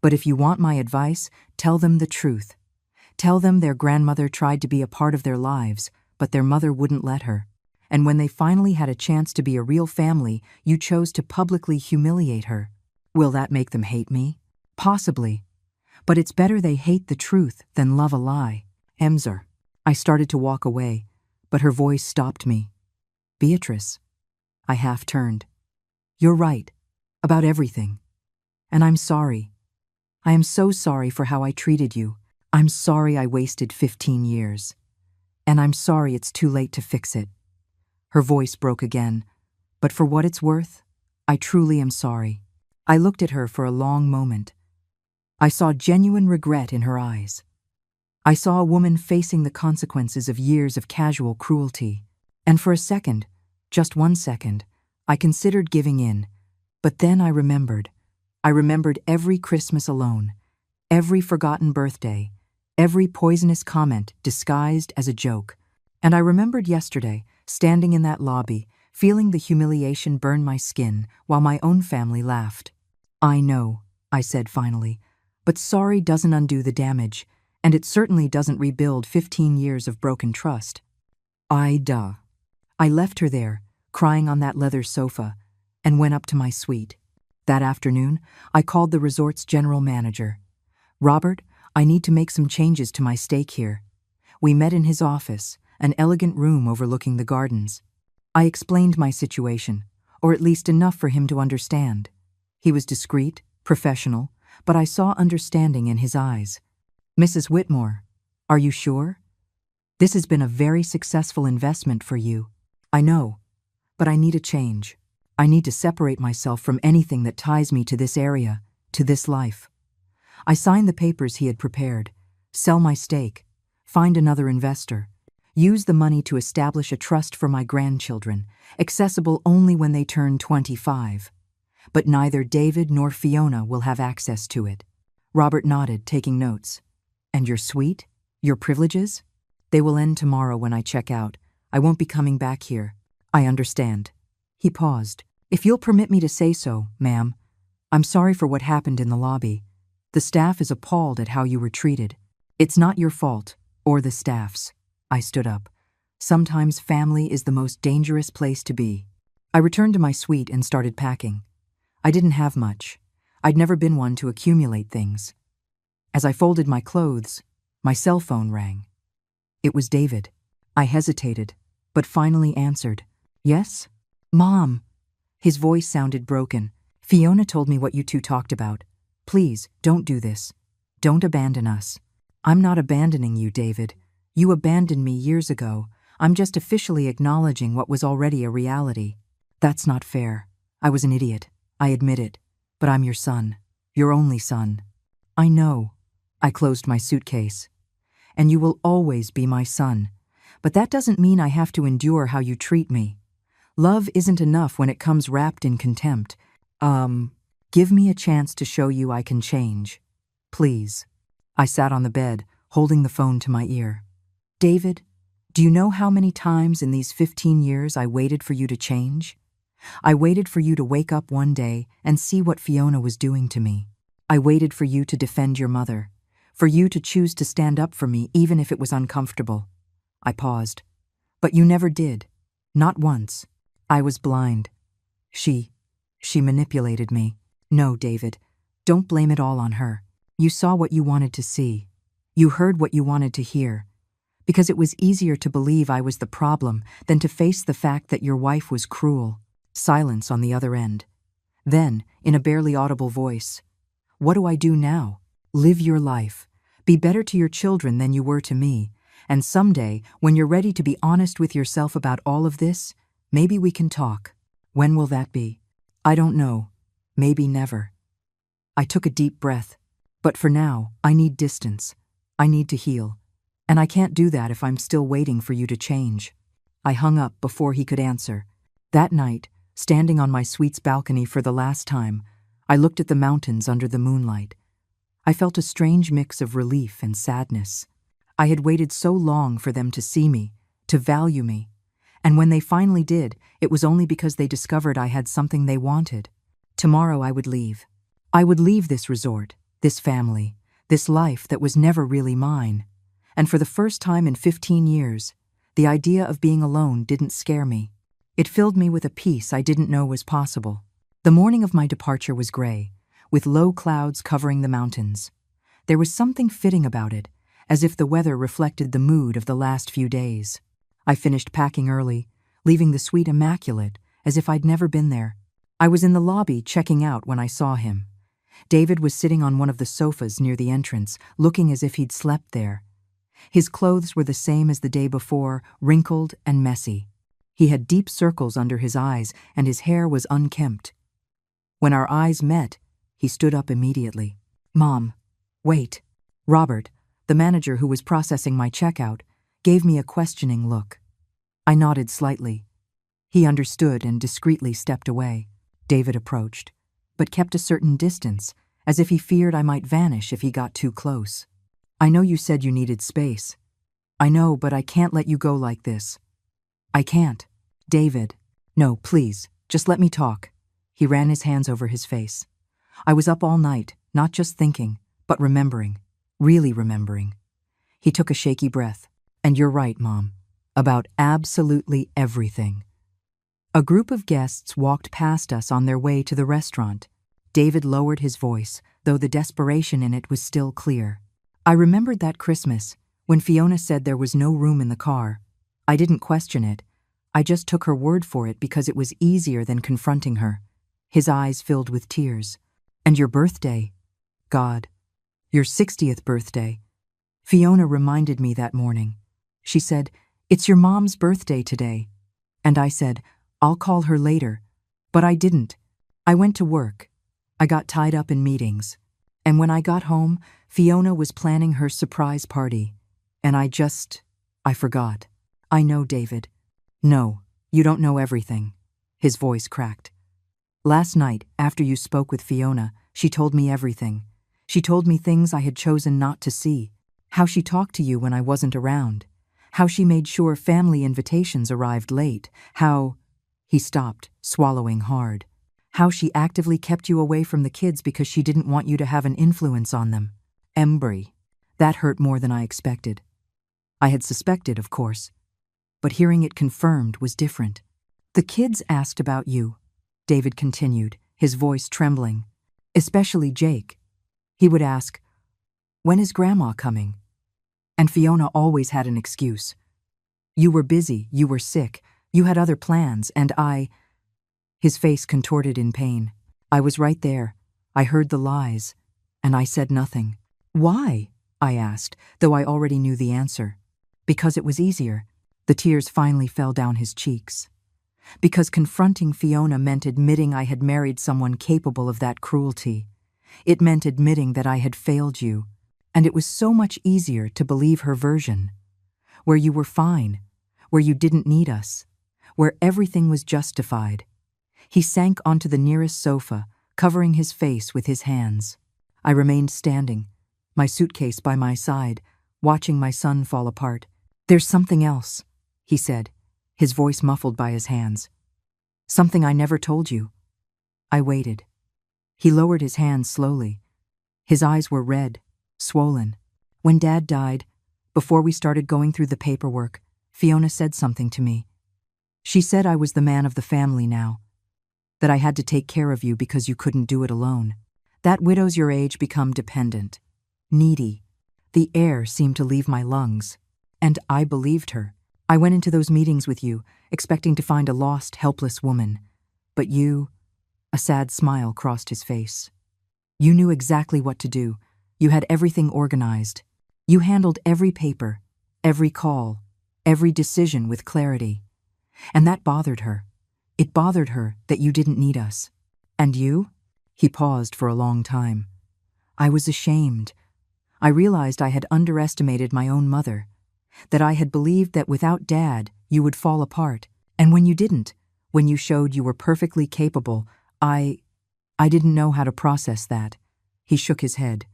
But if you want my advice, tell them the truth. Tell them their grandmother tried to be a part of their lives, but their mother wouldn't let her. And when they finally had a chance to be a real family, you chose to publicly humiliate her. Will that make them hate me? Possibly. But it's better they hate the truth than love a lie. Emser. I started to walk away, but her voice stopped me. Beatrice. I half turned. You're right. About everything. And I'm sorry. I am so sorry for how I treated you. I'm sorry I wasted 15 years. And I'm sorry it's too late to fix it. Her voice broke again. But for what it's worth, I truly am sorry. I looked at her for a long moment. I saw genuine regret in her eyes. I saw a woman facing the consequences of years of casual cruelty. And for a second, just 1 second, I considered giving in. But then I remembered. I remembered every Christmas alone, every forgotten birthday, every poisonous comment disguised as a joke. And I remembered yesterday, standing in that lobby, feeling the humiliation burn my skin while my own family laughed. I know, I said finally, but sorry doesn't undo the damage, and it certainly doesn't rebuild 15 years of broken trust. I left her there, crying on that leather sofa, and went up to my suite. That afternoon, I called the resort's general manager. Robert, I need to make some changes to my stake here. We met in his office, an elegant room overlooking the gardens. I explained my situation, or at least enough for him to understand. He was discreet, professional, but I saw understanding in his eyes. Mrs. Whitmore, are you sure? This has been a very successful investment for you. I know, but I need a change. I need to separate myself from anything that ties me to this area, to this life. I signed the papers he had prepared. Sell my stake. Find another investor. Use the money to establish a trust for my grandchildren, accessible only when they turn 25. But neither David nor Fiona will have access to it. Robert nodded, taking notes. And your suite? Your privileges? They will end tomorrow when I check out. I won't be coming back here. I understand. He paused. If you'll permit me to say so, ma'am, I'm sorry for what happened in the lobby. The staff is appalled at how you were treated. It's not your fault, or the staff's. I stood up. Sometimes family is the most dangerous place to be. I returned to my suite and started packing. I didn't have much. I'd never been one to accumulate things. As I folded my clothes, my cell phone rang. It was David. I hesitated, but finally answered. Yes? Mom. His voice sounded broken. Fiona told me what you two talked about. Please, don't do this. Don't abandon us. I'm not abandoning you, David. You abandoned me years ago. I'm just officially acknowledging what was already a reality. That's not fair. I was an idiot. I admit it. But I'm your son. Your only son. I know. I closed my suitcase. And you will always be my son. But that doesn't mean I have to endure how you treat me. Love isn't enough when it comes wrapped in contempt. Give me a chance to show you I can change. Please. I sat on the bed, holding the phone to my ear. David, do you know how many times in these 15 years I waited for you to change? I waited for you to wake up one day and see what Fiona was doing to me. I waited for you to defend your mother, for you to choose to stand up for me even if it was uncomfortable. I paused. But you never did. Not once. I was blind. She manipulated me. No, David, don't blame it all on her. You saw what you wanted to see. You heard what you wanted to hear. Because it was easier to believe I was the problem than to face the fact that your wife was cruel. Silence on the other end. Then, in a barely audible voice, what do I do now? Live your life. Be better to your children than you were to me. And someday, when you're ready to be honest with yourself about all of this, maybe we can talk. When will that be? I don't know. Maybe never. I took a deep breath. But for now, I need distance. I need to heal. And I can't do that if I'm still waiting for you to change. I hung up before he could answer. That night, standing on my suite's balcony for the last time, I looked at the mountains under the moonlight. I felt a strange mix of relief and sadness. I had waited so long for them to see me, to value me. And when they finally did, it was only because they discovered I had something they wanted. Tomorrow I would leave. I would leave this resort, this family, this life that was never really mine. And for the first time in 15 years, the idea of being alone didn't scare me. It filled me with a peace I didn't know was possible. The morning of my departure was gray, with low clouds covering the mountains. There was something fitting about it, as if the weather reflected the mood of the last few days. I finished packing early, leaving the suite immaculate, as if I'd never been there. I was in the lobby checking out when I saw him. David was sitting on one of the sofas near the entrance, looking as if he'd slept there. His clothes were the same as the day before, wrinkled and messy. He had deep circles under his eyes, and his hair was unkempt. When our eyes met, he stood up immediately. "Mom, wait." Robert, the manager who was processing my checkout, gave me a questioning look. I nodded slightly. He understood and discreetly stepped away. David approached, but kept a certain distance, as if he feared I might vanish if he got too close. "I know you said you needed space. I know, but I can't let you go like this." "I can't." "David, no, please, just let me talk." He ran his hands over his face. "I was up all night, not just thinking, but remembering, really remembering." He took a shaky breath. "And you're right, Mom, about absolutely everything." A group of guests walked past us on their way to the restaurant. David lowered his voice, though the desperation in it was still clear. "I remembered that Christmas, when Fiona said there was no room in the car. I didn't question it. I just took her word for it because it was easier than confronting her." His eyes filled with tears. "And your birthday? God, your 60th birthday. Fiona reminded me that morning. She said, 'It's your mom's birthday today.' And I said, 'I'll call her later.' But I didn't. I went to work. I got tied up in meetings. And when I got home, Fiona was planning her surprise party. And I forgot." "I know, David." "No, you don't know everything." His voice cracked. "Last night, after you spoke with Fiona, she told me everything. She told me things I had chosen not to see. How she talked to you when I wasn't around. How she made sure family invitations arrived late. How—" He stopped, swallowing hard. "How she actively kept you away from the kids because she didn't want you to have an influence on them." Embry. That hurt more than I expected. I had suspected, of course, but hearing it confirmed was different. "The kids asked about you," David continued, his voice trembling. "Especially Jake. He would ask, 'When is Grandma coming?' And Fiona always had an excuse. You were busy, you were sick, you had other plans, and I—" His face contorted in pain. "I was right there. I heard the lies, and I said nothing." "Why?" I asked, though I already knew the answer. "Because it was easier." The tears finally fell down his cheeks. "Because confronting Fiona meant admitting I had married someone capable of that cruelty. It meant admitting that I had failed you, and it was so much easier to believe her version. Where you were fine, where you didn't need us, where everything was justified." He sank onto the nearest sofa, covering his face with his hands. I remained standing, my suitcase by my side, watching my son fall apart. "There's something else," he said, his voice muffled by his hands. "Something I never told you." I waited. He lowered his hands slowly. His eyes were red, swollen. "When Dad died, before we started going through the paperwork, Fiona said something to me. She said I was the man of the family now, that I had to take care of you because you couldn't do it alone. That widows your age become dependent, needy. The air seemed to leave my lungs. And I believed her. I went into those meetings with you, expecting to find a lost, helpless woman. But you—" a sad smile crossed his face. "You knew exactly what to do. You had everything organized. You handled every paper, every call, every decision with clarity. And that bothered her. It bothered her that you didn't need us. And you?" He paused for a long time. "I was ashamed. I realized I had underestimated my own mother, that I had believed that without Dad, you would fall apart. And when you didn't, when you showed you were perfectly capable, I didn't know how to process that." He shook his head.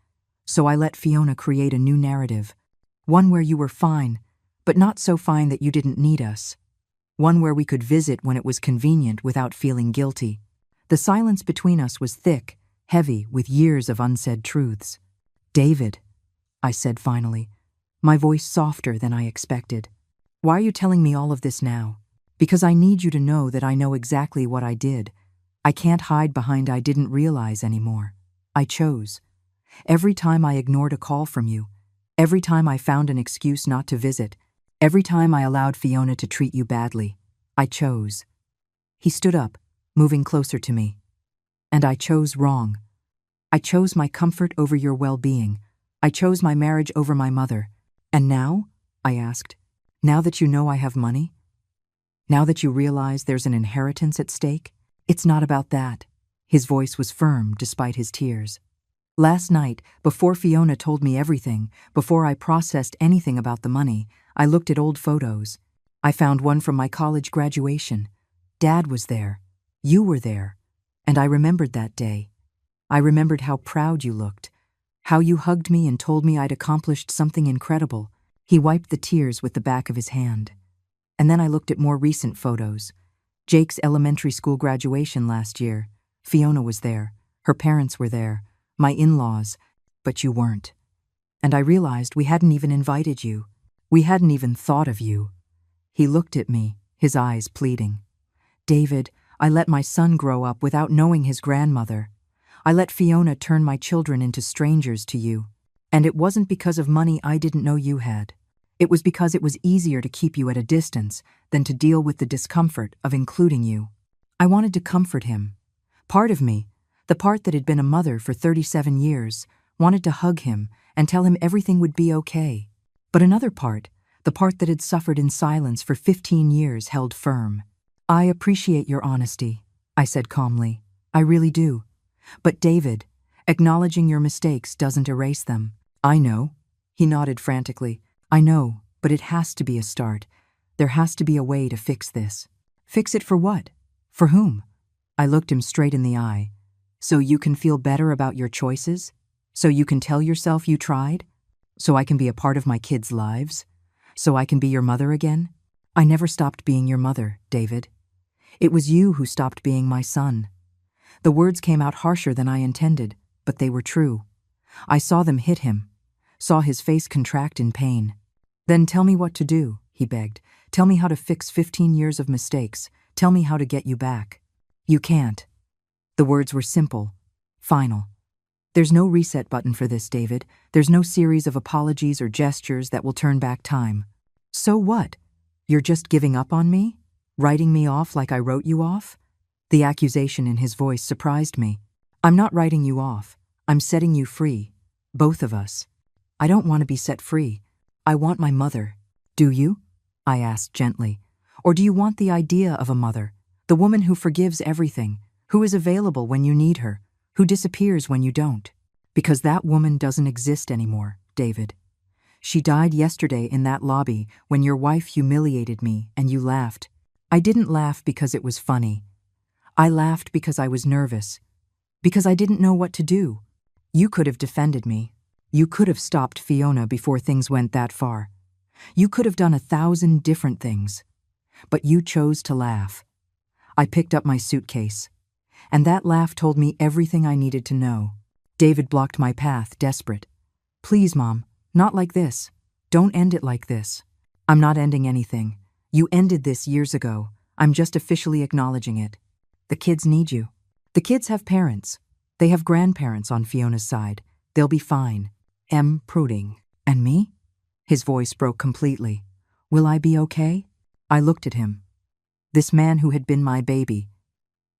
"So I let Fiona create a new narrative. One where you were fine, but not so fine that you didn't need us. One where we could visit when it was convenient without feeling guilty. The silence between us was thick, heavy with years of unsaid truths. "David," I said finally, my voice softer than I expected. "Why are you telling me all of this now?" "Because I need you to know that I know exactly what I did. I can't hide behind 'I didn't realize' anymore. I chose. Every time I ignored a call from you, every time I found an excuse not to visit, every time I allowed Fiona to treat you badly, I chose." He stood up, moving closer to me. "And I chose wrong. I chose my comfort over your well-being. I chose my marriage over my mother. And now?" I asked. "Now that you know I have money? Now that you realize there's an inheritance at stake?" "It's not about that." His voice was firm despite his tears. "Last night, before Fiona told me everything, before I processed anything about the money, I looked at old photos. I found one from my college graduation. Dad was there. You were there. And I remembered that day. I remembered how proud you looked, how you hugged me and told me I'd accomplished something incredible." He wiped the tears with the back of his hand. "And then I looked at more recent photos. Jake's elementary school graduation last year. Fiona was there. Her parents were there. My in-laws. But you weren't. And I realized we hadn't even invited you. We hadn't even thought of you." He looked at me, his eyes pleading. "David, I let my son grow up without knowing his grandmother. I let Fiona turn my children into strangers to you. And it wasn't because of money I didn't know you had. It was because it was easier to keep you at a distance than to deal with the discomfort of including you. I wanted to comfort him. Part of me, the part that had been a mother for 37 years, wanted to hug him and tell him everything would be okay. But another part, the part that had suffered in silence for 15 years, held firm. "I appreciate your honesty," I said calmly. "I really do. But David, acknowledging your mistakes doesn't erase them." "I know." He nodded frantically. "I know, but it has to be a start. There has to be a way to fix this." "Fix it for what? For whom?" I looked him straight in the eye. "So you can feel better about your choices? So you can tell yourself you tried? So I can be a part of my kids' lives? So I can be your mother again?" "I never stopped being your mother, David. It was you who stopped being my son." The words came out harsher than I intended, but they were true. I saw them hit him, saw his face contract in pain. "Then tell me what to do," he begged. "Tell me how to fix 15 years of mistakes. Tell me how to get you back." "You can't." The words were simple, final. "There's no reset button for this, David. There's no series of apologies or gestures that will turn back time." "So what? You're just giving up on me? Writing me off like I wrote you off?" The accusation in his voice surprised me. "I'm not writing you off. I'm setting you free. Both of us. I don't want to be set free. I want my mother." "Do you?" I asked gently. "Or do you want the idea of a mother? The woman who forgives everything, who is available when you need her, who disappears when you don't?" "Because that woman doesn't exist anymore, David. She died yesterday in that lobby when your wife humiliated me and you laughed. I didn't laugh because it was funny. I laughed because I was nervous. Because I didn't know what to do. You could have defended me. You could have stopped Fiona before things went that far. You could have done 1,000 different things. But you chose to laugh." I picked up my suitcase, and that laugh told me everything I needed to know. David blocked my path, desperate. "Please, Mom, not like this. Don't end it like this." "I'm not ending anything. You ended this years ago. I'm just officially acknowledging it. The kids need you. The kids have parents. They have grandparents on Fiona's side. They'll be fine." Pruding. "And me?" His voice broke completely. "Will I be okay?" I looked at him. This man who had been my baby,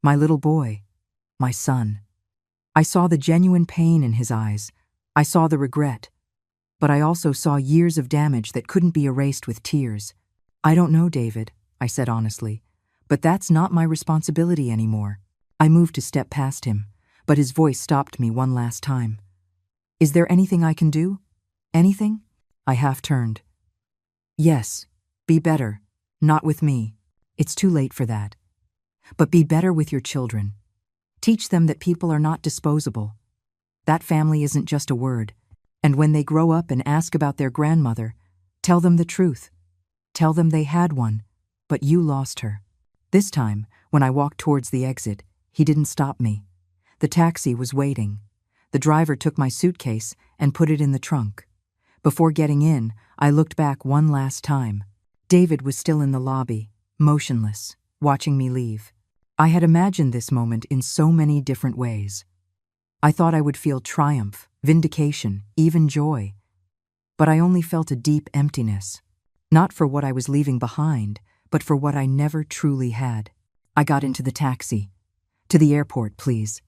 my little boy, my son. I saw the genuine pain in his eyes. I saw the regret. But I also saw years of damage that couldn't be erased with tears. "I don't know, David," I said honestly. "But that's not my responsibility anymore." I moved to step past him, but his voice stopped me one last time. "Is there anything I can do? Anything?" I half turned. "Yes, be better. Not with me. It's too late for that. But be better with your children. Teach them that people are not disposable. That family isn't just a word. And when they grow up and ask about their grandmother, tell them the truth. Tell them they had one, but you lost her." This time, when I walked towards the exit, He didn't stop me. The taxi was waiting. The driver took my suitcase and put it in the trunk. Before getting in, I looked back one last time. David was still in the lobby, motionless, watching me leave. I had imagined this moment in so many different ways. I thought I would feel triumph, vindication, even joy. But I only felt a deep emptiness. Not for what I was leaving behind, but for what I never truly had. I got into the taxi. To the airport, please.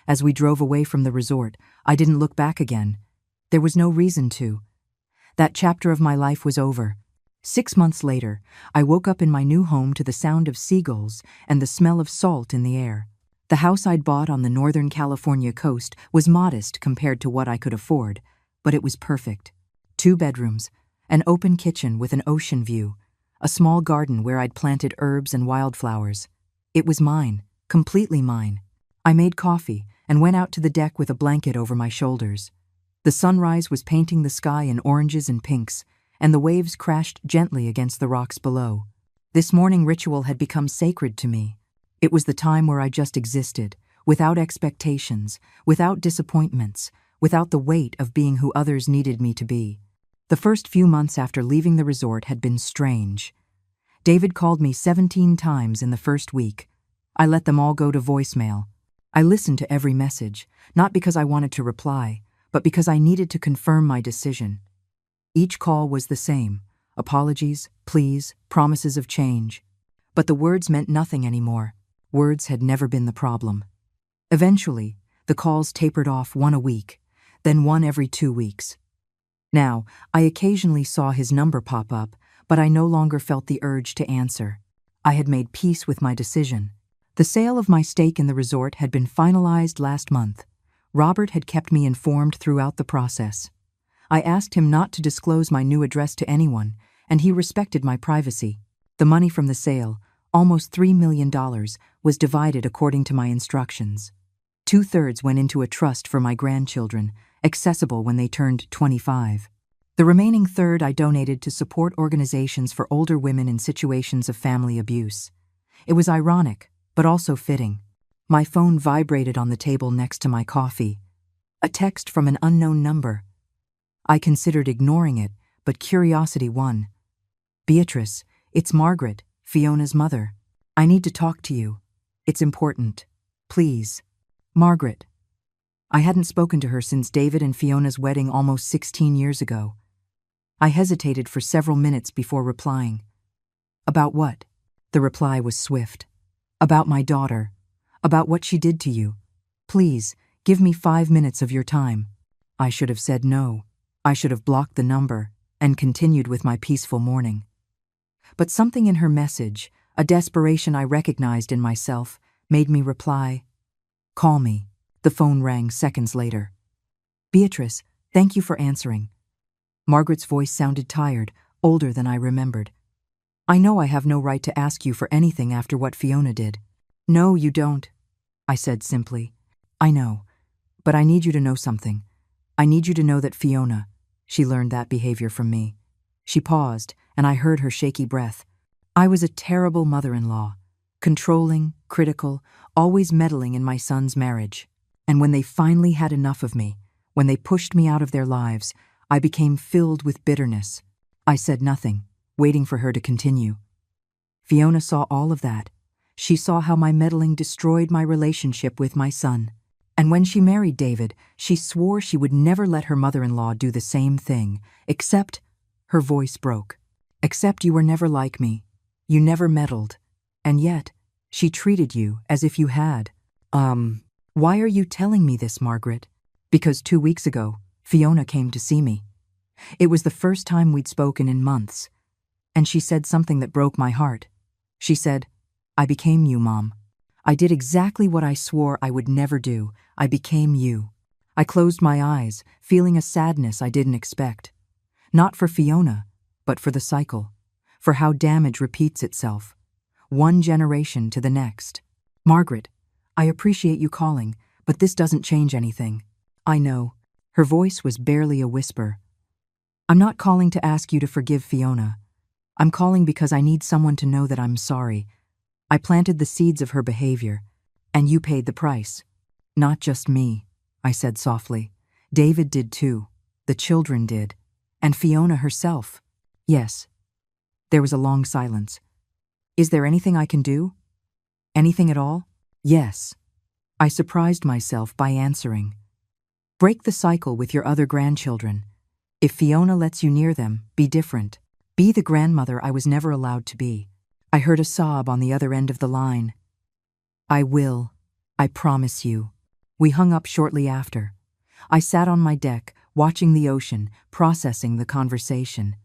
As we drove away from the resort, I didn't look back again. There was no reason to. That chapter of my life was over. 6 months later, I woke up in my new home to the sound of seagulls and the smell of salt in the air. The house I'd bought on the Northern California coast was modest compared to what I could afford, but it was perfect. 2 bedrooms, an open kitchen with an ocean view, a small garden where I'd planted herbs and wildflowers. It was mine, completely mine. I made coffee and went out to the deck with a blanket over my shoulders. The sunrise was painting the sky in oranges and pinks, and the waves crashed gently against the rocks below. This morning ritual had become sacred to me. It was the time where I just existed, without expectations, without disappointments, without the weight of being who others needed me to be. The first few months after leaving the resort had been strange. David called me 17 times in the first week. I let them all go to voicemail. I listened to every message, not because I wanted to reply, but because I needed to confirm my decision. Each call was the same: apologies, pleas, promises of change. But the words meant nothing anymore. Words had never been the problem. Eventually, the calls tapered off 1 a week, then 1 every 2 weeks. Now, I occasionally saw his number pop up, but I no longer felt the urge to answer. I had made peace with my decision. The sale of my stake in the resort had been finalized last month. Robert had kept me informed throughout the process. I asked him not to disclose my new address to anyone, and he respected my privacy. The money from the sale, almost $3 million, was divided according to my instructions. 2/3 went into a trust for my grandchildren, accessible when they turned 25. The remaining third I donated to support organizations for older women in situations of family abuse. It was ironic, but also fitting. My phone vibrated on the table next to my coffee. A text from an unknown number. I considered ignoring it, but curiosity won. "Beatrice, it's Margaret, Fiona's mother. I need to talk to you. It's important. Please. Margaret." I hadn't spoken to her since David and Fiona's wedding almost 16 years ago. I hesitated for several minutes before replying. "About what?" The reply was swift. "About my daughter. About what she did to you. Please, give me 5 minutes of your time." I should have said no. I should have blocked the number and continued with my peaceful morning. But something in her message, a desperation I recognized in myself, made me reply, "Call me." The phone rang seconds later. "Beatrice, thank you for answering." Margaret's voice sounded tired, older than I remembered. "I know I have no right to ask you for anything after what Fiona did." "No, you don't," I said simply. "I know, but I need you to know something. I need you to know that Fiona," she learned that behavior from me. She paused, and I heard her shaky breath. "I was a terrible mother-in-law, controlling, critical, always meddling in my son's marriage. And when they finally had enough of me, when they pushed me out of their lives, I became filled with bitterness." I said nothing, waiting for her to continue. "Fiona saw all of that. She saw how my meddling destroyed my relationship with my son. And when she married David, she swore she would never let her mother-in-law do the same thing, except," her voice broke, "except you were never like me. You never meddled. And yet, she treated you as if you had." Why are you telling me this, Margaret?" "Because 2 weeks ago, Fiona came to see me. It was the first time we'd spoken in months. And she said something that broke my heart. She said, 'I became you, Mom. I did exactly what I swore I would never do. I became you.' I closed my eyes, feeling a sadness I didn't expect. Not for Fiona, but for the cycle, for how damage repeats itself, one generation to the next. Margaret, I appreciate you calling, but this doesn't change anything." "I know." Her voice was barely a whisper. "I'm not calling to ask you to forgive Fiona. I'm calling because I need someone to know that I'm sorry. I planted the seeds of her behavior. And you paid the price. Not just me, I said softly. David did too. The children did. And Fiona herself. Yes. There was a long silence. Is there anything I can do? Anything at all? Yes. I surprised myself by answering. Break the cycle with your other grandchildren. If Fiona lets you near them, be different. Be the grandmother I was never allowed to be. I heard a sob on the other end of the line. I will. I promise you. We hung up shortly after. I sat on my deck, watching the ocean, processing the conversation.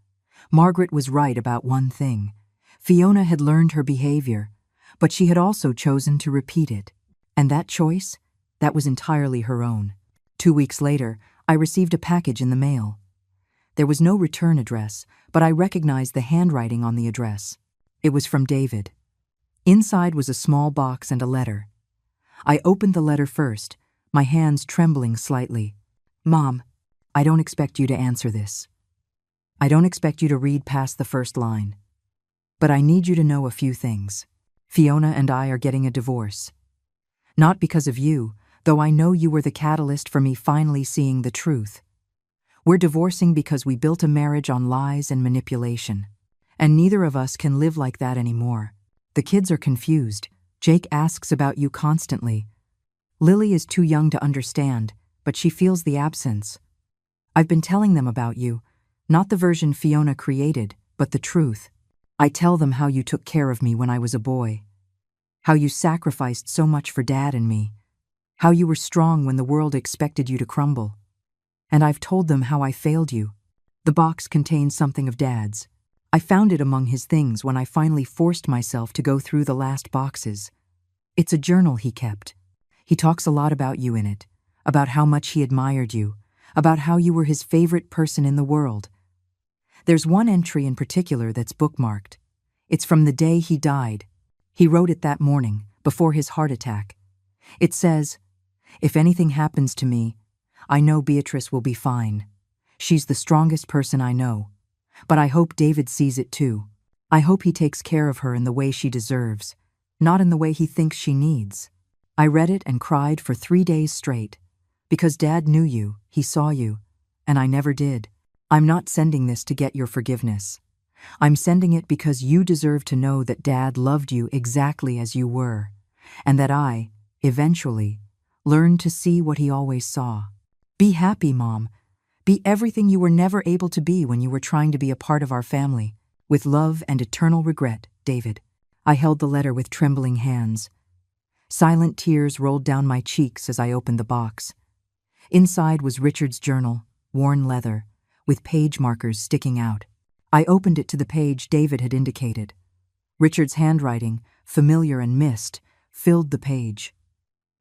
Margaret was right about one thing. Fiona had learned her behavior, but she had also chosen to repeat it. And that choice? That was entirely her own. 2 weeks later, I received a package in the mail. There was no return address, but I recognized the handwriting on the address. It was from David. Inside was a small box and a letter. I opened the letter first, my hands trembling slightly. Mom, I don't expect you to answer this. I don't expect you to read past the first line. But I need you to know a few things. Fiona and I are getting a divorce. Not because of you, though I know you were the catalyst for me finally seeing the truth. We're divorcing because we built a marriage on lies and manipulation. And neither of us can live like that anymore. The kids are confused. Jake asks about you constantly. Lily is too young to understand, but she feels the absence. I've been telling them about you, not the version Fiona created, but the truth. I tell them how you took care of me when I was a boy. How you sacrificed so much for Dad and me. How you were strong when the world expected you to crumble. And I've told them how I failed you. The box contains something of Dad's. I found it among his things when I finally forced myself to go through the last boxes. It's a journal he kept. He talks a lot about you in it, about how much he admired you, about how you were his favorite person in the world. There's one entry in particular that's bookmarked. It's from the day he died. He wrote it that morning, before his heart attack. It says, "If anything happens to me, I know Beatrice will be fine. She's the strongest person I know. But I hope David sees it too. I hope he takes care of her in the way she deserves, not in the way he thinks she needs." I read it and cried for 3 days straight. Because Dad knew you, he saw you, and I never did. I'm not sending this to get your forgiveness. I'm sending it because you deserve to know that Dad loved you exactly as you were, and that I, eventually, learned to see what he always saw. Be happy, Mom. Be everything you were never able to be when you were trying to be a part of our family. With love and eternal regret, David. I held the letter with trembling hands. Silent tears rolled down my cheeks as I opened the box. Inside was Richard's journal, worn leather, with page markers sticking out. I opened it to the page David had indicated. Richard's handwriting, familiar and missed, filled the page.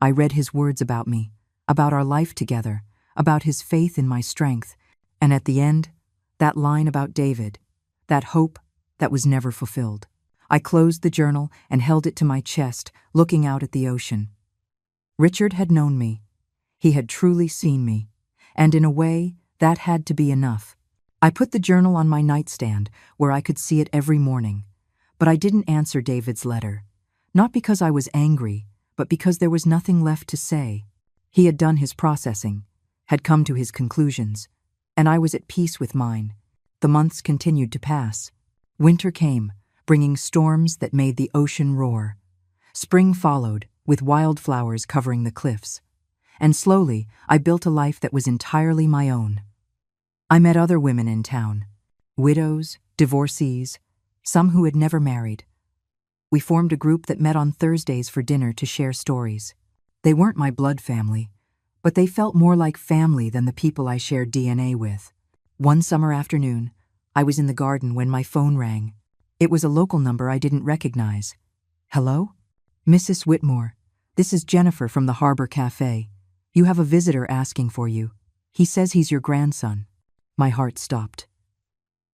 I read his words about me, about our life together, about his faith in my strength, and at the end, that line about David, that hope that was never fulfilled. I closed the journal and held it to my chest, looking out at the ocean. Richard had known me. He had truly seen me, and in a way, that had to be enough. I put the journal on my nightstand, where I could see it every morning, but I didn't answer David's letter, not because I was angry, but because there was nothing left to say. He had done his processing, had come to his conclusions, and I was at peace with mine. The months continued to pass. Winter came, bringing storms that made the ocean roar. Spring followed, with wildflowers covering the cliffs. And slowly, I built a life that was entirely my own. I met other women in town, widows, divorcees, some who had never married. We formed a group that met on Thursdays for dinner to share stories. They weren't my blood family, but they felt more like family than the people I shared DNA with. One summer afternoon, I was in the garden when my phone rang. It was a local number I didn't recognize. "Hello? Mrs. Whitmore, this is Jennifer from the Harbor Cafe. You have a visitor asking for you. He says he's your grandson." My heart stopped.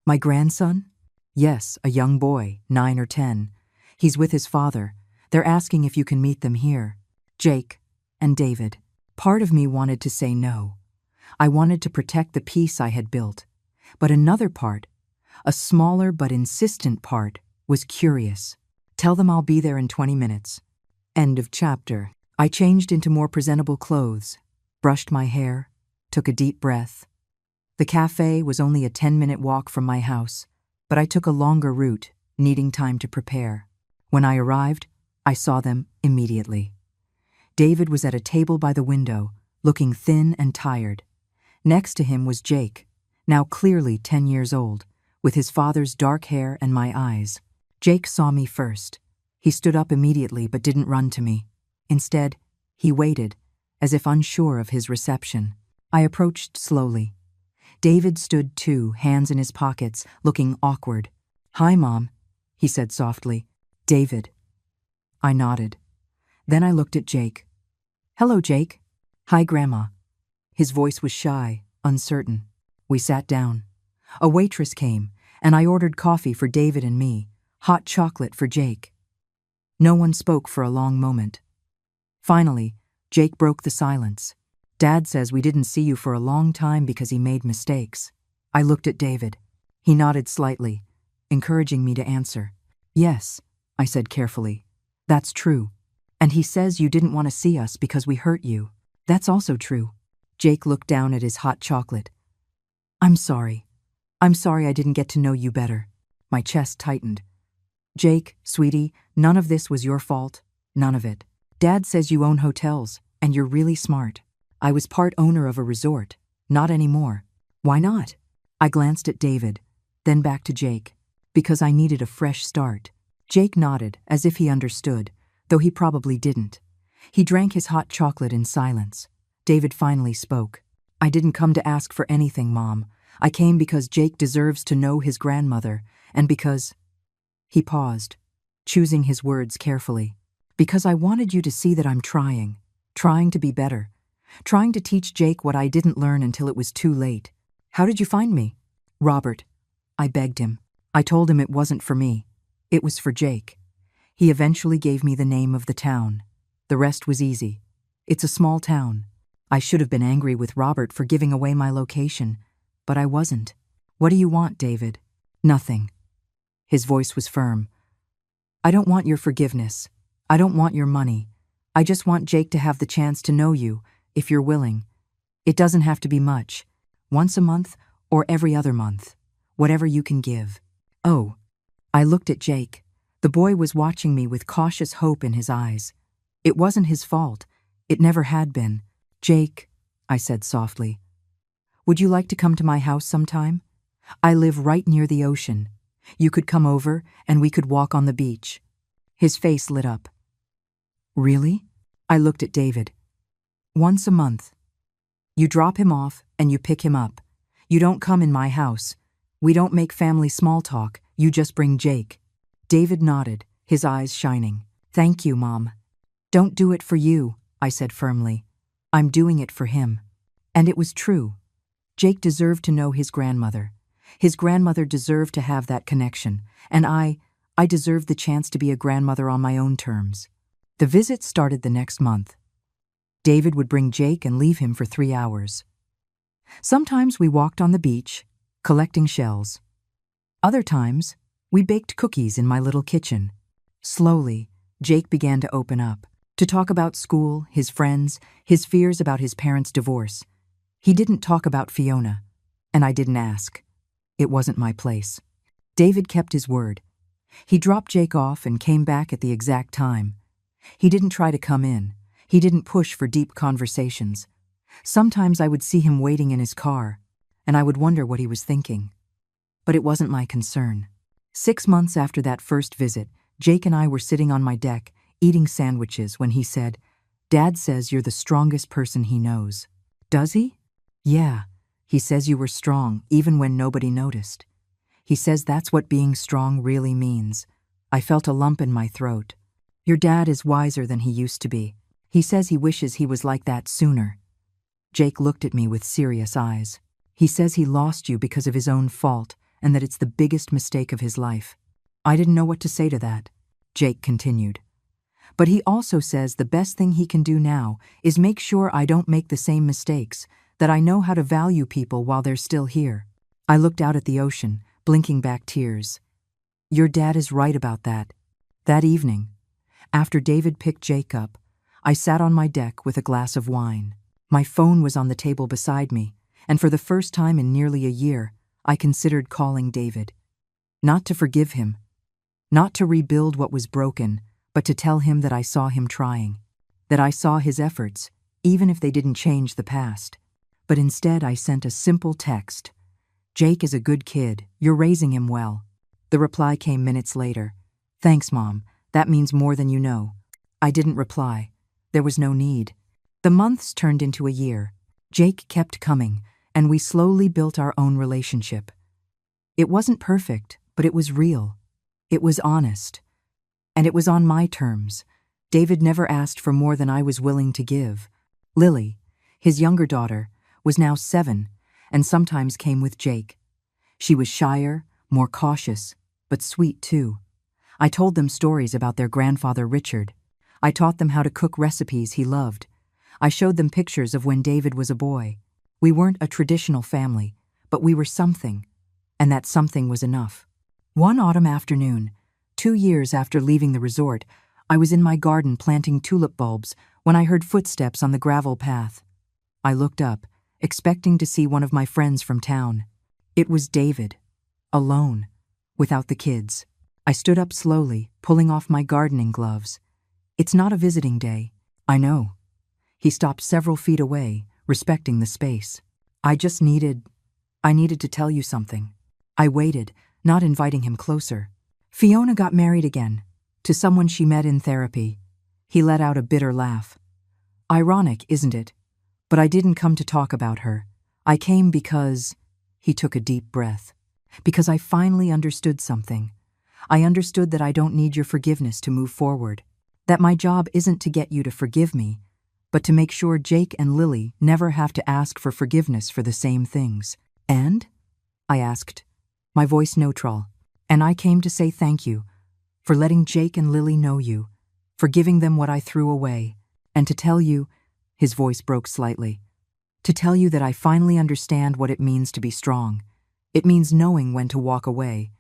My grandson? Yes, a young boy, 9 or 10. He's with his father. They're asking if you can meet them here. Jake and David. Part of me wanted to say no. I wanted to protect the peace I had built. But another part, a smaller but insistent part, was curious. "Tell them I'll be there in 20 minutes. End of chapter. I changed into more presentable clothes, brushed my hair, took a deep breath. The cafe was only a 10-minute walk from my house, but I took a longer route, needing time to prepare. When I arrived, I saw them immediately. David was at a table by the window, looking thin and tired. Next to him was Jake, now clearly 10 years old, with his father's dark hair and my eyes. Jake saw me first. He stood up immediately but didn't run to me. Instead, he waited, as if unsure of his reception. I approached slowly. David stood too, hands in his pockets, looking awkward. "Hi, Mom," he said softly. "David." I nodded. Then I looked at Jake. "Hello, Jake." "Hi, Grandma." His voice was shy, uncertain. We sat down. A waitress came, and I ordered coffee for David and me, hot chocolate for Jake. No one spoke for a long moment. Finally, Jake broke the silence. "Dad says we didn't see you for a long time because he made mistakes." I looked at David. He nodded slightly, encouraging me to answer. "Yes," I said carefully. "That's true. And he says you didn't want to see us because we hurt you. That's also true." Jake looked down at his hot chocolate. I'm sorry I didn't get to know you better." My chest tightened. "Jake, sweetie, none of this was your fault. None of it. Dad says you own hotels, and you're really smart. I was part owner of a resort. Not anymore." "Why not?" I glanced at David, then back to Jake. "Because I needed a fresh start." Jake nodded, as if he understood, though he probably didn't. He drank his hot chocolate in silence. David finally spoke. "I didn't come to ask for anything, Mom. I came because Jake deserves to know his grandmother, and because—" He paused, choosing his words carefully. "Because I wanted you to see that I'm trying to be better, trying to teach Jake what I didn't learn until it was too late." "How did you find me?" "Robert." I begged him. I told him it wasn't for me. It was for Jake. He eventually gave me the name of the town. The rest was easy. It's a small town. I should have been angry with Robert for giving away my location, but I wasn't. "What do you want, David?" "Nothing." His voice was firm. "I don't want your forgiveness. I don't want your money. I just want Jake to have the chance to know you, if you're willing. It doesn't have to be much. Once a month or every other month. Whatever you can give." "Oh." I looked at Jake. The boy was watching me with cautious hope in his eyes. It wasn't his fault. It never had been. "Jake," I said softly, "would you like to come to my house sometime? I live right near the ocean. You could come over and we could walk on the beach." His face lit up. "Really?" I looked at David. "Once a month. You drop him off and you pick him up. You don't come in my house. We don't make family small talk. You just bring Jake." David nodded, his eyes shining. "Thank you, Mom." "Don't do it for you," I said firmly. "I'm doing it for him." And it was true. Jake deserved to know his grandmother. His grandmother deserved to have that connection, and I deserved the chance to be a grandmother on my own terms. The visit started the next month. David would bring Jake and leave him for 3 hours. Sometimes we walked on the beach, collecting shells. Other times, we baked cookies in my little kitchen. Slowly, Jake began to open up, to talk about school, his friends, his fears about his parents' divorce. He didn't talk about Fiona, and I didn't ask. It wasn't my place. David kept his word. He dropped Jake off and came back at the exact time. He didn't try to come in. He didn't push for deep conversations. Sometimes I would see him waiting in his car, and I would wonder what he was thinking. But it wasn't my concern. 6 months after that first visit, Jake and I were sitting on my deck, eating sandwiches, when he said, "Dad says you're the strongest person he knows." "Does he?" "Yeah. He says you were strong, even when nobody noticed. He says that's what being strong really means." I felt a lump in my throat. "Your dad is wiser than he used to be. He says he wishes he was like that sooner." Jake looked at me with serious eyes. "He says he lost you because of his own fault, and that it's the biggest mistake of his life." I didn't know what to say to that. Jake continued. "But he also says the best thing he can do now is make sure I don't make the same mistakes, that I know how to value people while they're still here." I looked out at the ocean, blinking back tears. Your dad is right about that. That evening, after David picked Jake up, I sat on my deck with a glass of wine. My phone was on the table beside me, and for the first time in nearly a year, I considered calling David. Not to forgive him, not to rebuild what was broken, but to tell him that I saw him trying, that I saw his efforts, even if they didn't change the past. But instead I sent a simple text. "Jake is a good kid, you're raising him well." The reply came minutes later. "Thanks, Mom, that means more than you know." I didn't reply. There was no need. The months turned into a year. Jake kept coming, and we slowly built our own relationship. It wasn't perfect, but it was real. It was honest. And it was on my terms. David never asked for more than I was willing to give. Lily, his younger daughter, was now 7, and sometimes came with Jake. She was shyer, more cautious, but sweet too. I told them stories about their grandfather Richard. I taught them how to cook recipes he loved. I showed them pictures of when David was a boy. We weren't a traditional family, but we were something, and that something was enough. One autumn afternoon, 2 years after leaving the resort, I was in my garden planting tulip bulbs when I heard footsteps on the gravel path. I looked up, expecting to see one of my friends from town. It was David, alone, without the kids. I stood up slowly, pulling off my gardening gloves. "It's not a visiting day." "I know." He stopped several feet away, respecting the space. I needed to tell you something." I waited, not inviting him closer. "Fiona got married again, to someone she met in therapy." He let out a bitter laugh. "Ironic, isn't it? But I didn't come to talk about her. I came because—" He took a deep breath. "Because I finally understood something. I understood that I don't need your forgiveness to move forward. That my job isn't to get you to forgive me, but to make sure Jake and Lily never have to ask for forgiveness for the same things." "And?" I asked, my voice neutral. "And I came to say thank you for letting Jake and Lily know you, for giving them what I threw away, and to tell you," his voice broke slightly, "to tell you that I finally understand what it means to be strong. It means knowing when to walk away.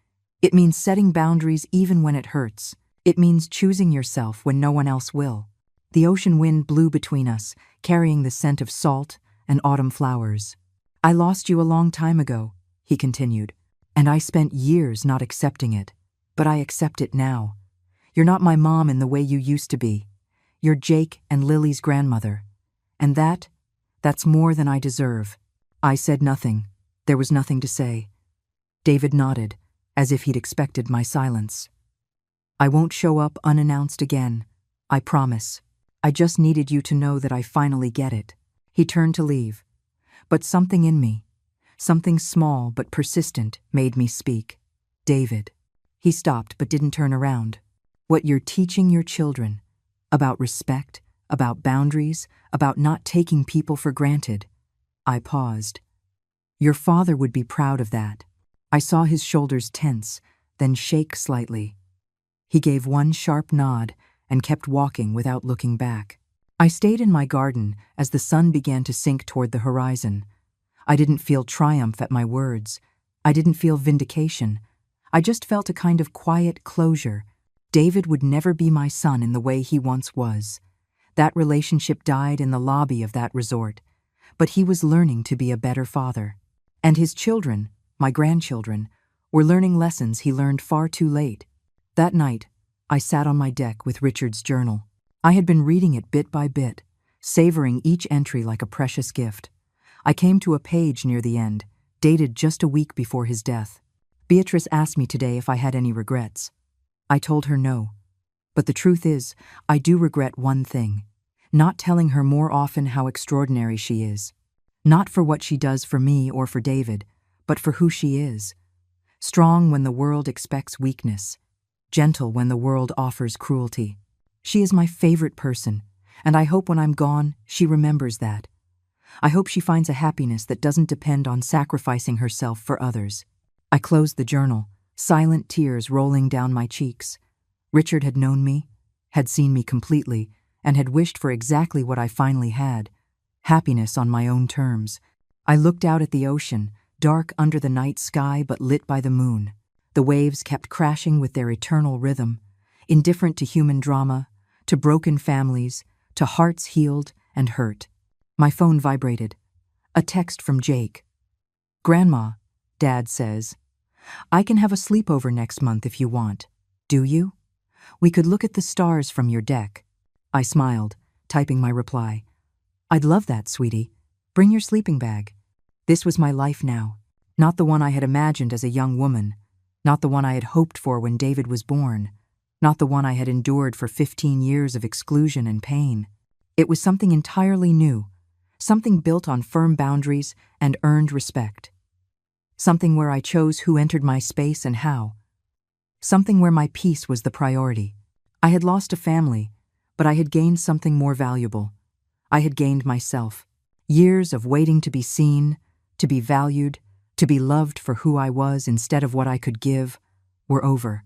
It means setting boundaries even when it hurts. It means choosing yourself when no one else will." The ocean wind blew between us, carrying the scent of salt and autumn flowers. "I lost you a long time ago," he continued, "and I spent years not accepting it. But I accept it now. You're not my mom in the way you used to be. You're Jake and Lily's grandmother. And that's more than I deserve." I said nothing. There was nothing to say. David nodded, as if he'd expected my silence. "I won't show up unannounced again. I promise. I just needed you to know that I finally get it." He turned to leave. But something in me, something small but persistent, made me speak. "David." He stopped but didn't turn around. "What you're teaching your children, about respect, about boundaries, about not taking people for granted." I paused. "Your father would be proud of that." I saw his shoulders tense, then shake slightly. He gave one sharp nod and kept walking without looking back. I stayed in my garden as the sun began to sink toward the horizon. I didn't feel triumph at my words. I didn't feel vindication. I just felt a kind of quiet closure. David would never be my son in the way he once was. That relationship died in the lobby of that resort, but he was learning to be a better father. And his children, my grandchildren, were learning lessons he learned far too late. That night, I sat on my deck with Richard's journal. I had been reading it bit by bit, savoring each entry like a precious gift. I came to a page near the end, dated just a week before his death. Beatrice asked me today if I had any regrets. I told her no. But the truth is, I do regret one thing: not telling her more often how extraordinary she is. Not for what she does for me or for David, but for who she is. Strong when the world expects weakness. Gentle when the world offers cruelty. She is my favorite person, and I hope when I'm gone, she remembers that. I hope she finds a happiness that doesn't depend on sacrificing herself for others. I closed the journal, silent tears rolling down my cheeks. Richard had known me, had seen me completely, and had wished for exactly what I finally had: happiness on my own terms. I looked out at the ocean, dark under the night sky but lit by the moon. The waves kept crashing with their eternal rhythm, indifferent to human drama, to broken families, to hearts healed and hurt. My phone vibrated. A text from Jake. "Grandma," Dad says, "I can have a sleepover next month if you want. Do you? We could look at the stars from your deck." I smiled, typing my reply. "I'd love that, sweetie. Bring your sleeping bag." This was my life now. Not the one I had imagined as a young woman. Not the one I had hoped for when David was born. Not the one I had endured for 15 years of exclusion and pain. It was something entirely new. Something built on firm boundaries and earned respect. Something where I chose who entered my space and how. Something where my peace was the priority. I had lost a family, but I had gained something more valuable. I had gained myself. Years of waiting to be seen, to be valued, to be loved for who I was instead of what I could give, were over.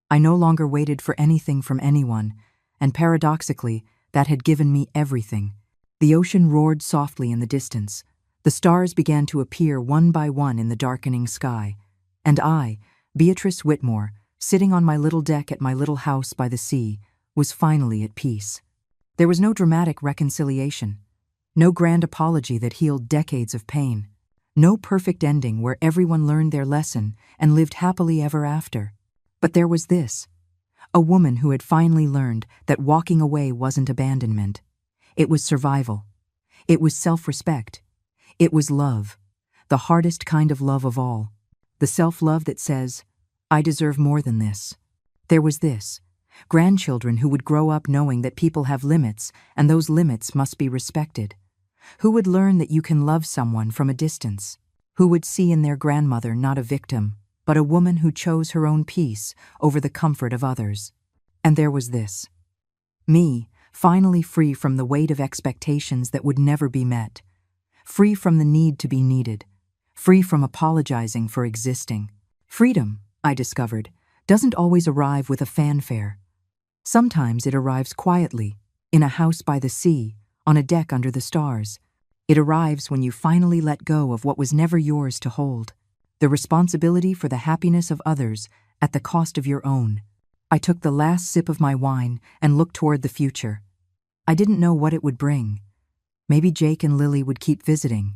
I no longer waited for anything from anyone, and paradoxically, that had given me everything. The ocean roared softly in the distance. The stars began to appear one by one in the darkening sky. And I, Beatrice Whitmore, sitting on my little deck at my little house by the sea, was finally at peace. There was no dramatic reconciliation. No grand apology that healed decades of pain. No perfect ending where everyone learned their lesson and lived happily ever after. But there was this. A woman who had finally learned that walking away wasn't abandonment. It was survival. It was self-respect. It was love. The hardest kind of love of all. The self-love that says, "I deserve more than this." There was this. Grandchildren who would grow up knowing that people have limits and those limits must be respected. Who would learn that you can love someone from a distance. Who would see in their grandmother not a victim, but a woman who chose her own peace over the comfort of others. And there was this. Me, finally free from the weight of expectations that would never be met. Free from the need to be needed. Free from apologizing for existing. Freedom, I discovered, doesn't always arrive with a fanfare. Sometimes it arrives quietly, in a house by the sea, on a deck under the stars. It arrives when you finally let go of what was never yours to hold. The responsibility for the happiness of others at the cost of your own. I took the last sip of my wine and looked toward the future. I didn't know what it would bring. Maybe Jake and Lily would keep visiting.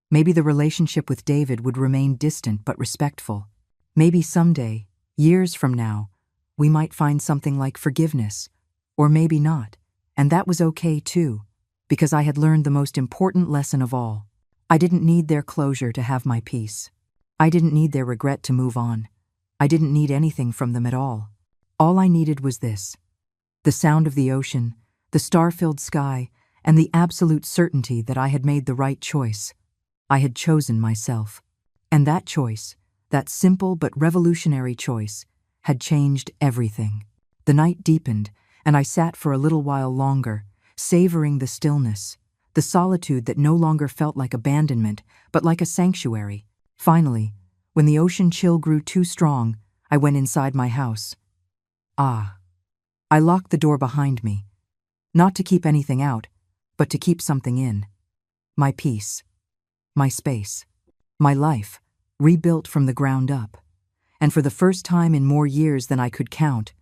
Maybe the relationship with David would remain distant but respectful. Maybe someday, years from now, we might find something like forgiveness. Or maybe not. And that was okay too, because I had learned the most important lesson of all. I didn't need their closure to have my peace. I didn't need their regret to move on. I didn't need anything from them at all. All I needed was this. The sound of the ocean, the star-filled sky, and the absolute certainty that I had made the right choice. I had chosen myself. And that choice, that simple but revolutionary choice, had changed everything. The night deepened, and I sat for a little while longer, savoring the stillness, the solitude that no longer felt like abandonment, but like a sanctuary. Finally, when the ocean chill grew too strong, I went inside my house. I locked the door behind me, not to keep anything out, but to keep something in. My peace, my space, my life, rebuilt from the ground up. And for the first time in more years than I could count,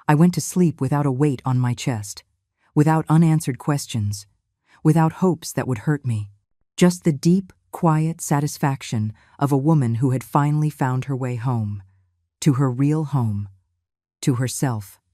I went to sleep without a weight on my chest, without unanswered questions, without hopes that would hurt me. Just the deep, quiet satisfaction of a woman who had finally found her way home, to her real home, to herself.